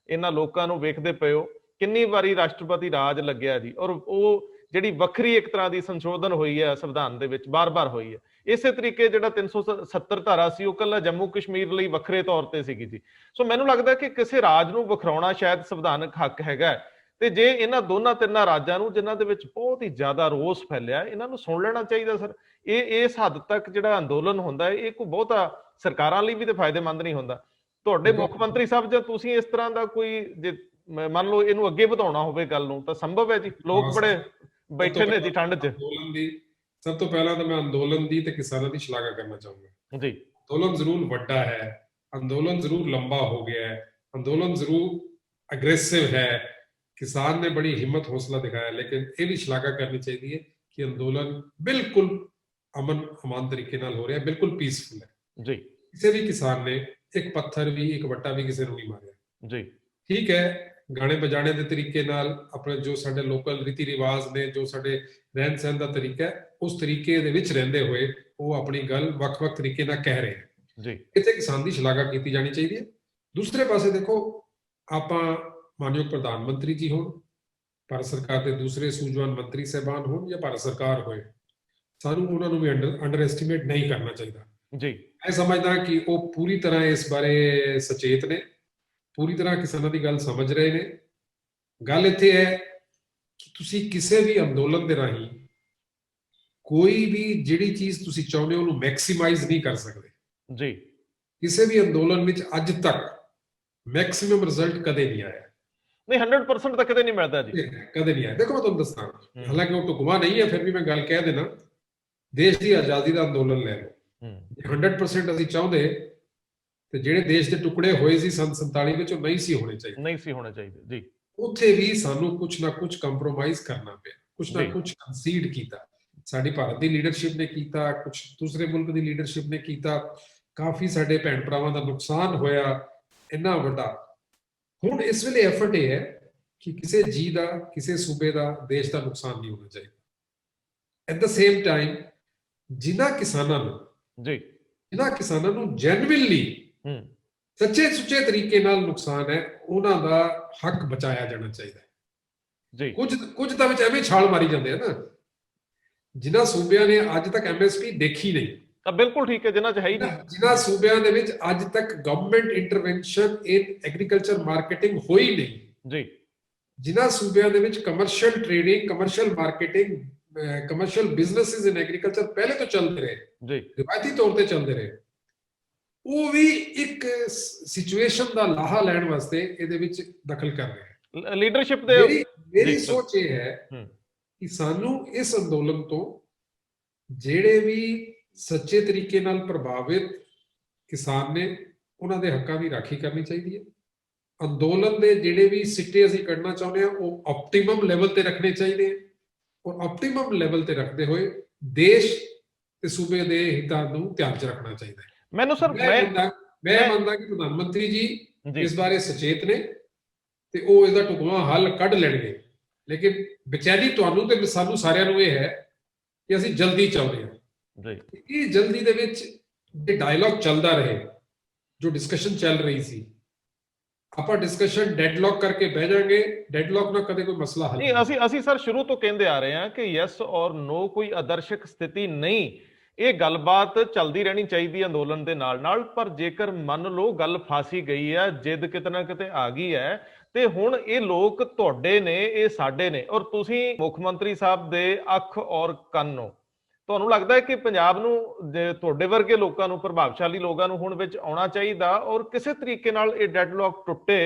ਇਹਨਾਂ ਲੋਕਾਂ ਨੂੰ ਵੇਖਦੇ ਪਏ ਹੋ, ਕਿੰਨੀ ਵਾਰੀ ਰਾਸ਼ਟਰਪਤੀ ਰਾਜ ਲੱਗਿਆ ਜੀ, ਔਰ ਉਹ ਜਿਹੜੀ ਵੱਖਰੀ ਇੱਕ ਤਰ੍ਹਾਂ ਦੀ ਸੰਸ਼ੋਧਨ ਹੋਈ ਹੈ ਸੰਵਿਧਾਨ ਦੇ ਵਿੱਚ, ਬਾਰ-ਬਾਰ ਹੋਈ ਹੈ। ਇਸੇ ਤਰੀਕੇ ਜਿਹੜਾ 370 ਧਾਰਾ ਸੀ ਉਹ ਕੱਲਾ ਜੰਮੂ ਕਸ਼ਮੀਰ ਲਈ ਵੱਖਰੇ ਤੌਰ ਤੇ ਸੀਗੀ ਜੀ। ਸੋ ਮੈਨੂੰ ਲੱਗਦਾ ਕਿ ਕਿਸੇ ਰਾਜ ਨੂੰ ਵਖਰਾਉਣਾ ਸ਼ਾਇਦ ਸੰਵਿਧਾਨਕ ਹੱਕ ਹੈਗਾ, ਤੇ ਜੇ ਇਹਨਾਂ ਦੋਨਾਂ ਤਿੰਨਾਂ ਰਾਜਾਂ ਨੂੰ ਜਿਨ੍ਹਾਂ ਦੇ ਵਿੱਚ ਬਹੁਤ ਹੀ ਜ਼ਿਆਦਾ ਰੋਸ ਫੈਲਿਆ, ਇਹਨਾਂ ਨੂੰ ਸੁਣ ਲੈਣਾ ਚਾਹੀਦਾ ਸਰ। ਇਹ ਇਸ ਹੱਦ ਤੱਕ ਜਿਹੜਾ ਅੰਦੋਲਨ ਹੁੰਦਾ ਹੈ ਇਹ ਕੋਈ ਬਹੁਤਾ ਸਰਕਾਰਾਂ ਲਈ ਵੀ ਤੇ ਫਾਇਦੇਮੰਦ ਨਹੀਂ ਹੁੰਦਾ। ਤੁਹਾਡੇ ਮੁੱਖ ਮੰਤਰੀ ਸਾਹਿਬ ਜਾਂ ਤੁਸੀਂ ਇਸ ਤਰ੍ਹਾਂ ਦਾ ਕੋਈ, ਜੇ ਮੰਨ ਲਓ ਇਹਨੂੰ ਅੱਗੇ ਵਧਾਉਣਾ ਹੋਵੇ ਗੱਲ ਨੂੰ, ਤਾਂ ਸੰਭਵ ਹੈ ਜੀ? ਲੋਕ ਬੜੇ ਬੈਠੇ ਨੇ ਜੀ ਠੰਡ 'ਚ। ਅੰਦੋਲਨ ਦੀ ਸਭ ਤੋਂ ਪਹਿਲਾਂ ਤਾਂ ਮੈਂ ਅੰਦੋਲਨ ਦੀ ਤੇ ਕਿਸਾਨਾਂ ਦੀ ਸ਼ਲਾਘਾ ਕਰਨਾ ਚਾਹੂੰਗਾ ਜੀ। ਅੰਦੋਲਨ ਜ਼ਰੂਰ ਵੱਡਾ ਹੈ, ਅੰਦੋਲਨ ਜ਼ਰੂਰ ਲੰਬਾ ਹੋ ਗਿਆ ਹੈ, ਅੰਦੋਲਨ ਜ਼ਰੂਰ ਅਗਰੈਸਿਵ ਹੈ, ਕਿਸਾਨ ਨੇ ਬੜੀ ਹਿੰਮਤ ਹੌਸਲਾ ਦਿਖਾਇਆ, ਲੇਕਿਨ ਇਹ ਵੀ ਸ਼ਲਾਘਾ ਕਰਨੀ ਚਾਹੀਦੀ ਹੈ ਕਿ ਅੰਦੋਲਨ ਬਿਲਕੁਲ ਅਮਨ ਤਰੀਕੇ ਨਾਲ ਹੋ ਰਿਹਾ, ਬਿਲਕੁਲ ਪੀਸਫੁਲ ਹੈ ਜੀ। ਕਿਸੇ ਵੀ ਕਿਸਾਨ ਨੇ ਇੱਕ ਪੱਥਰ ਵੀ, ਇੱਕ ਵੱਟਾ ਵੀ ਕਿਸੇ ਨੂੰ ਨਹੀਂ ਮਾਰਿਆ ਜੀ। ਠੀਕ ਹੈ, ਗਾਣੇ ਬਜਾਣੇ ਦੇ ਤਰੀਕੇ ਨਾਲ ਆਪਣੇ ਜੋ ਸਾਡੇ ਲੋਕਲ ਰੀਤੀ ਰਿਵਾਜ ਨੇ, ਜੋ ਸਾਡੇ ਰਹਿਣ ਸਹਿਣ ਦਾ ਤਰੀਕਾ ਹੈ, ਉਸ ਤਰੀਕੇ ਦੇ ਵਿੱਚ ਰਹਿੰਦੇ ਹੋਏ ਉਹ ਆਪਣੀ ਗੱਲ ਵੱਖ-ਵੱਖ ਤਰੀਕੇ ਨਾਲ ਕਹਿ ਰਹੇ ਹਨ ਜੀ। ਇੱਥੇ ਕਿਸਾਨ ਦੀ ਸ਼ਲਾਘਾ ਕੀਤੀ ਜਾਣੀ ਚਾਹੀਦੀ ਹੈ। ਦੂਸਰੇ ਪਾਸੇ ਦੇਖੋ, ਆਪਾਂ ਮਾਨਯੋਗ ਪ੍ਰਧਾਨ ਮੰਤਰੀ ਜੀ ਹੋਣ, ਭਾਰਤ ਸਰਕਾਰ ਦੇ ਦੂਸਰੇ ਸੂਝਵਾਨ ਮੰਤਰੀ ਸਾਹਿਬਾਨ ਹੋਣ ਜਾਂ ਭਾਰਤ ਸਰਕਾਰ ਹੋਏ, ਸਾਨੂੰ ਉਹਨਾਂ ਨੂੰ ਵੀ ਅੰਡਰ ਐਸਟੀਮੇਟ ਨਹੀਂ ਕਰਨਾ ਚਾਹੀਦਾ ਜੀ। ਮੈਂ ਸਮਝਦਾ ਕਿ ਉਹ ਪੂਰੀ ਤਰ੍ਹਾਂ ਇਸ ਬਾਰੇ ਸੁਚੇਤ ਨੇ, ਪੂਰੀ ਤਰ੍ਹਾਂ ਕਿਸਾਨਾਂ ਦੀ ਗੱਲ ਸਮਝ ਰਹੇ ਨੇ। ਗੱਲ ਇੱਥੇ ਹੈ ਕਿ ਤੁਸੀਂ ਕਿਸੇ ਵੀ ਅੰਦੋਲਨ ਦੇ ਰਾਹੀਂ ਕੋਈ ਵੀ ਜਿਹੜੀ ਚੀਜ਼ ਤੁਸੀਂ ਚਾਹੁੰਦੇ ਹੋ ਉਹਨੂੰ ਮੈਕਸਿਮਾਈਜ਼ ਨਹੀਂ ਕਰ ਸਕਦੇ ਜੀ। ਕਿਸੇ ਵੀ ਅੰਦੋਲਨ ਵਿੱਚ ਅੱਜ ਤੱਕ ਮੈਕਸਿਮਮ ਰਿਜ਼ਲਟ ਕਦੇ ਨਹੀਂ ਆਇਆ। ਨਹੀਂ, 100% ਤਾਂ ਕਦੇ ਨਹੀਂ ਮਿਲਦਾ ਜੀ, ਕਦੇ ਨਹੀਂ ਆਇਆ। ਦੇਖੋ ਮੈਂ ਤੁਹਾਨੂੰ ਦੱਸਦਾ, ਹਾਲਾਂਕਿ ਉਹ ਢੁਕਵਾਂ ਨਹੀਂ ਹੈ, ਫਿਰ ਵੀ ਮੈਂ ਗੱਲ ਕਹਿ ਦੇਣਾ, ਦੇਸ਼ ਦੀ ਆਜ਼ਾਦੀ ਦਾ ਅੰਦੋਲਨ ਲੈ ਲਓ, 100% ਅਸੀਂ ਚਾਹੁੰਦੇ ਤੇ ਜਿਹੜੇ ਦੇਸ਼ ਦੇ ਟੁਕੜੇ ਹੋਏ ਸੀ ਸੰਨ 47 ਵਿੱਚ ਉਹ ਨਹੀਂ ਸੀ ਹੋਣੇ ਚਾਹੀਦੇ ਜੀ। ਉੱਥੇ ਵੀ ਸਾਨੂੰ ਕੁਝ ਨਾ ਕੁਝ ਕੰਪਰੋਮਾਈਜ਼ ਕਰਨਾ ਪਿਆ, ਕੁਝ ਨਾ ਕੁਝ ਕੰਸੀਡ ਕੀਤਾ। ਸਾਡੀ ਭਾਰਤ ਦੀ ਲੀਡਰਸ਼ਿਪ ਨੇ ਕੀਤਾ, ਕੁਝ ਦੂਸਰੇ ਮੁਲਕ ਦੀ ਲੀਡਰਸ਼ਿਪ ਨੇ ਕੀਤਾ, ਕਾਫੀ ਸਾਡੇ ਭੈਣ ਭਰਾਵਾਂ ਦਾ ਨੁਕਸਾਨ ਹੋਇਆ ਇੰਨਾ ਵੱਡਾ। ਹੁਣ ਇਸ ਵੇਲੇ ਐਫਰਟ ਇਹ ਹੈ ਕਿ ਕਿਸੇ ਜੀ ਦਾ, ਕਿਸੇ ਸੂਬੇ ਦਾ, ਦੇਸ਼ ਦਾ ਨੁਕਸਾਨ ਨਹੀਂ ਹੋਣਾ ਚਾਹੀਦਾ। ਐਟ ਦ ਸੇਮ ਟਾਈਮ ਜਿਨ੍ਹਾਂ ਕਿਸਾਨਾਂ ਨੂੰ ਜੈਨੂਇਨਲੀ ਸੱਚੇ ਸੁੱਚੇ ਤਰੀਕੇ ਨਾਲ ਨੁਕਸਾਨ ਹੈ, ਉਹਨਾਂ ਦਾ ਹੱਕ ਬਚਾਇਆ ਜਾਣਾ ਚਾਹੀਦਾ ਹੈ। ਕੁਝ ਤਾਂ ਵਿੱਚ ਐਵੇਂ ਛਾਲ ਮਾਰੀ ਜਾਂਦੇ ਆ ਨਾ, ਜਿਨ੍ਹਾਂ ਸੂਬਿਆਂ ਨੇ ਅੱਜ ਤੱਕ ਐਮਐਸਪੀ ਦੇਖੀ ਨਹੀਂ, ਤਾਂ ਬਿਲਕੁਲ ਠੀਕ ਹੈ, ਜਿਨ੍ਹਾਂ 'ਚ ਹੈ ਹੀ ਨਹੀਂ, ਜਿਨ੍ਹਾਂ ਸੂਬਿਆਂ ਦੇ ਵਿੱਚ ਅੱਜ ਤੱਕ government intervention in agriculture marketing ਹੋਈ ਨਹੀਂ ਜੀ, ਜਿਨ੍ਹਾਂ ਸੂਬਿਆਂ ਦੇ ਵਿੱਚ commercial trading, commercial marketing, commercial businesses in agriculture ਪਹਿਲੇ ਤੋਂ ਚੱਲਦੇ ਰਹੇ ਜੀ, ਰਿਵਾਇਤੀ ਤੌਰ ਤੇ ਚੱਲਦੇ ਰਹੇ, ਉਹ ਵੀ ਇੱਕ ਸਿਚੁਏਸ਼ਨ ਦਾ ਲਾਹਾ ਲੈਣ ਵਾਸਤੇ ਇਹਦੇ ਵਿੱਚ ਦਖਲ ਕਰ ਰਹੇ ਹਨ। ਲੀਡਰਸ਼ਿਪ ਦੇ ਮੇਰੀ ਸੋਚ ਇਹ ਹੈ ਕਿ ਸਾਨੂੰ ਇਸ ਅੰਦੋਲਨ ਤੋਂ ਜਿਹੜੇ ਵੀ ਸੱਚੇ ਤਰੀਕੇ ਨਾਲ ਪ੍ਰਭਾਵਿਤ ਕਿਸਾਨ ਨੇ ਉਹਨਾਂ ਦੇ ਹੱਕਾਂ ਦੀ ਰਾਖੀ ਕਰਨੀ ਚਾਹੀਦੀ ਹੈ। ਅੰਦੋਲਨ ਦੇ ਜਿਹੜੇ ਵੀ ਸਿੱਟੇ ਅਸੀਂ ਕੱਢਣਾ ਚਾਹੁੰਦੇ ਹਾਂ ਉਹ ਆਪਟੀਮਮ ਲੈਵਲ ਤੇ ਰੱਖਣੇ ਚਾਹੀਦੇ ਆ, ਔਰ ਆਪਟੀਮਮ ਲੈਵਲ ਤੇ ਰੱਖਦੇ ਹੋਏ ਦੇਸ਼ ਤੇ ਸੂਬੇ ਦੇ ਹਿੱਤਾਂ ਨੂੰ ਧਿਆਨ 'ਚ ਰੱਖਣਾ ਚਾਹੀਦਾ ਹੈ। ਮੈਨੂੰ ਸਰ ਮੈਂ ਮੰਨਦਾ ਕਿ ਪ੍ਰਧਾਨ ਮੰਤਰੀ ਜੀ ਇਸ ਬਾਰੇ ਸੁਚੇਤ ਨੇ ਤੇ ਉਹ ਇਹਦਾ ਢੁਕਵਾਂ ਹੱਲ ਕੱਢ ਲੈਣਗੇ, ਲੇਕਿਨ ਬੇਚੈਨੀ ਤੁਹਾਨੂੰ ਤੇ ਸਾਨੂੰ ਸਾਰਿਆਂ ਨੂੰ ਇਹ ਹੈ ਕਿ ਅਸੀਂ ਜਲਦੀ ਚਾਹੁੰਦੇ ਹਾਂ। ਇਹ ਜਲਦੀ ਦੇ ਵਿੱਚ ਜੇ ਡਾਇਲੌਗ ਚੱਲਦਾ ਰਹੇ, ਜੋ ਡਿਸਕਸ਼ਨ ਚੱਲ ਰਹੀ ਸੀ, ਆਪਾਂ ਡਿਸਕਸ਼ਨ ਡੈਡਲੌਕ ਕਰਕੇ ਬਹਿ ਜਾਾਂਗੇ, ਡੈਡਲੌਕ ਨਾਲ ਕਦੇ ਕੋਈ ਮਸਲਾ ਹੱਲ ਨਹੀਂ, ਅਸੀਂ ਸਰ ਸ਼ੁਰੂ ਤੋਂ ਕਹਿੰਦੇ ਆ ਰਹੇ ਹਾਂ ਕਿ ਯੈਸ ਔਰ ਨੋ ਕੋਈ ਆਦਰਸ਼ਕ ਸਥਿਤੀ ਨਹੀਂ, ਇਹ ਗੱਲਬਾਤ ਚੱਲਦੀ ਰਹਿਣੀ ਚਾਹੀਦੀ ਹੈ ਅੰਦੋਲਨ ਦੇ ਨਾਲ ਨਾਲ। ਪਰ ਜੇਕਰ ਮੰਨ ਲਓ ਗੱਲ ਫਾਸੀ ਗਈ ਹੈ, ਜਿੱਦ ਕਿਤੇ ਨਾ ਕਿਤੇ ਆ ਗਈ ਹੈ, ਤੇ ਹੁਣ ਇਹ ਲੋਕ ਤੁਹਾਡੇ ਨੇ, ਇਹ ਸਾਡੇ ਨੇ, ਔਰ ਤੁਸੀਂ ਮੁੱਖ ਮੰਤਰੀ ਸਾਹਿਬ ਦੇ ਅੱਖ ਔਰ ਕੰਨ ਹੋ। ਤੁਹਾਨੂੰ ਲੱਗਦਾ ਹੈ ਕਿ ਪੰਜਾਬ ਨੂੰ, ਤੁਹਾਡੇ ਵਰਗੇ ਲੋਕਾਂ ਨੂੰ, ਪ੍ਰਭਾਵਸ਼ਾਲੀ ਲੋਕਾਂ ਨੂੰ ਹੁਣ ਵਿੱਚ ਆਉਣਾ ਚਾਹੀਦਾ ਔਰ ਕਿਸੇ ਤਰੀਕੇ ਨਾਲ ਇਹ ਡੈਡਲੌਕ ਟੁੱਟੇ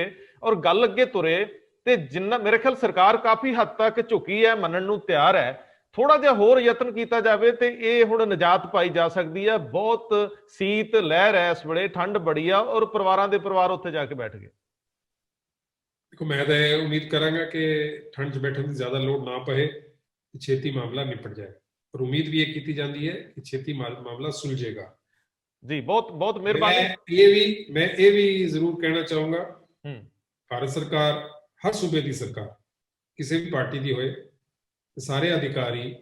ਔਰ ਗੱਲ ਅੱਗੇ ਤੁਰੇ? ਤੇ ਜਿੰਨਾ ਮੇਰੇ ਖਿਆਲ ਸਰਕਾਰ ਕਾਫੀ ਹੱਦ ਤੱਕ ਝੁਕੀ ਹੈ, ਮੰਨਣ ਨੂੰ ਤਿਆਰ ਹੈ, ਥੋੜਾ ਜਿਹਾ ਹੋਰ ਯਤਨ ਕੀਤਾ ਜਾਵੇ ਤੇ ਇਹ ਹੁਣ ਨਿਜਾਤ ਪਾਈ ਜਾ ਸਕਦੀ ਹੈ। ਬਹੁਤ ਸੀਤ ਲਹਿਰ ਹੈ ਇਸ ਵੇਲੇ, ਠੰਡ ਬੜੀ ਆ ਔਰ ਪਰਿਵਾਰਾਂ ਦੇ ਪਰਿਵਾਰ ਉੱਥੇ ਜਾ ਕੇ ਬੈਠ ਗਏ। ਦੇਖੋ, ਮੈਂ ਤਾਂ ਇਹ ਉਮੀਦ ਕਰਾਂਗਾ ਕਿ ਠੰਡ 'ਚ ਬੈਠਣ ਦੀ ਜ਼ਿਆਦਾ ਲੋੜ ਨਾ ਪਏ, ਛੇਤੀ ਮਾਮਲਾ ਨਿਪਟ ਜਾਏ। ਪਰ ਉਮੀਦ ਵੀ ਇਹ ਕੀਤੀ ਜਾਂਦੀ ਹੈ ਕਿ ਛੇਤੀ ਮਾਮਲਾ ਸੁਲਝੇਗਾ। ਜੀ, ਬਹੁਤ ਬਹੁਤ ਮਿਹਰਬਾਨੀ। ਮੈਂ ਇਹ ਵੀ ਜ਼ਰੂਰ ਕਹਿਣਾ ਚਾਹੂੰਗਾ, ਭਾਰਤ ਸਰਕਾਰ, ਹਰ ਸੂਬੇ ਦੀ ਸਰਕਾਰ, ਕਿਸੇ ਵੀ ਪਾਰਟੀ ਦੀ ਹੋਏ, ਸਾਰੇ ਅਧਿਕਾਰੀ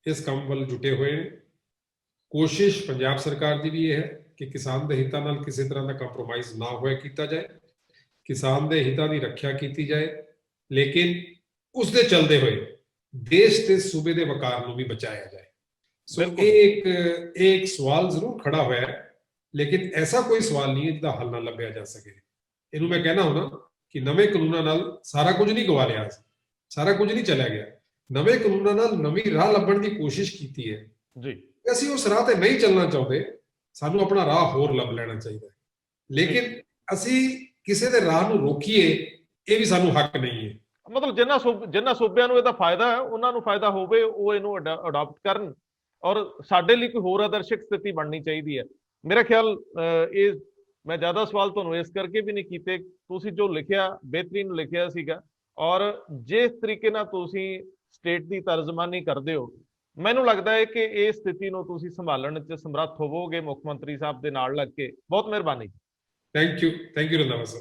ਇਸ ਕੰਮ ਵੱਲ ਜੁਟੇ ਹੋਏ ਨੇ। ਕੋਸ਼ਿਸ਼ ਪੰਜਾਬ ਸਰਕਾਰ ਦੀ ਵੀ ਇਹ ਹੈ ਕਿ ਕਿਸਾਨ ਦੇ ਹਿੱਤਾਂ ਨਾਲ ਕਿਸੇ ਤਰ੍ਹਾਂ ਦਾ ਕੰਪਰੋਮਾਈਜ਼ ਨਾ ਹੋਇਆ ਕੀਤਾ ਜਾਏ, ਕਿਸਾਨ ਦੇ ਹਿੱਤਾਂ ਦੀ ਰੱਖਿਆ ਕੀਤੀ ਜਾਏ, ਲੇਕਿਨ ਉਸ ਦੇ ਚੱਲਦੇ ਹੋਏ ਦੇਸ਼ ਤੇ ਸੂਬੇ ਦੇ ਵਕਾਰ ਨੂੰ ਵੀ ਬਚਾਇਆ ਜਾਏ। ਸੋ ਇਹ ਇੱਕ ਸਵਾਲ ਜ਼ਰੂਰ ਖੜਾ ਹੋਇਆ ਹੈ, ਲੇਕਿਨ ਐਸਾ ਕੋਈ ਸਵਾਲ ਨਹੀਂ ਹੈ ਜਿਹਦਾ ਹੱਲ ਨਾ ਲੱਭਿਆ ਜਾ ਸਕੇ। ਇਹਨੂੰ ਮੈਂ ਕਹਿਣਾ ਹੁੰਦਾ ਕਿ ਨਵੇਂ ਕਾਨੂੰਨਾਂ ਨਾਲ ਸਾਰਾ ਕੁਝ ਨਹੀਂ ਗਵਾ ਲਿਆ, ਸਾਰਾ ਕੁਝ ਨਹੀਂ ਚਲਾ ਗਿਆ। ਨਵੇਂ ਕਾਨੂੰਨਾਂ ਨਾਲ ਨਵੀਂ ਰਾਹ ਲੱਭਣ ਦੀ ਕੋਸ਼ਿਸ਼ ਕੀਤੀ ਹੈ ਜੀ। ਅਸੀਂ ਉਸ ਰਾਹ ਤੇ ਨਹੀਂ ਚੱਲਣਾ ਚਾਹੁੰਦੇ, ਸਾਨੂੰ ਆਪਣਾ ਰਾਹ ਹੋਰ ਲੱਭ ਲੈਣਾ ਚਾਹੀਦਾ ਹੈ, ਲੇਕਿਨ ਅਸੀਂ ਕਿਸੇ ਦੇ ਰਾਹ ਨੂੰ ਰੋਕੀਏ, ਇਹ ਵੀ ਸਾਨੂੰ ਹੱਕ ਨਹੀਂ ਹੈ। ਮਤਲਬ ਜਿਨ੍ਹਾਂ ਸੂਬਿਆਂ ਨੂੰ ਇਹਦਾ ਫਾਇਦਾ ਹੈ, ਉਹਨਾਂ ਨੂੰ ਫਾਇਦਾ ਹੋਵੇ, ਉਹ ਇਹਨੂੰ ਅਡਾਪਟ ਕਰਨ ਔਰ ਸਾਡੇ ਲਈ ਕੋਈ ਹੋਰ ਆਦਰਸ਼ਕ ਸਥਿਤੀ ਬਣਨੀ ਚਾਹੀਦੀ ਹੈ। ਮੇਰਾ ਖਿਆਲ ਇਹ ਮੈਂ ਜ਼ਿਆਦਾ ਸਵਾਲ ਤੁਹਾਨੂੰ ਇਸ ਕਰਕੇ ਵੀ ਨਹੀਂ ਕੀਤੇ, ਤੁਸੀਂ ਜੋ ਲਿਖਿਆ ਬਿਹਤਰੀਨ ਲਿਖਿਆ ਸੀਗਾ, ਔਰ ਜਿਸ ਤਰੀਕੇ ਨਾਲ ਤੁਸੀਂ ਸਟੇਟ ਦੀ ਤਰਜਮਾਨੀ ਕਰਦੇ ਹੋ, ਮੈਨੂੰ ਲੱਗਦਾ ਹੈ ਕਿ ਇਹ ਸਥਿਤੀ ਨੂੰ ਤੁਸੀਂ ਸੰਭਾਲਣ 'ਚ ਸਮਰੱਥ ਹੋਵੋਗੇ ਮੁੱਖ ਮੰਤਰੀ ਸਾਹਿਬ ਦੇ ਨਾਲ ਲੱਗ ਕੇ। ਬਹੁਤ ਮਿਹਰਬਾਨੀ। Thank you Randhawa sir.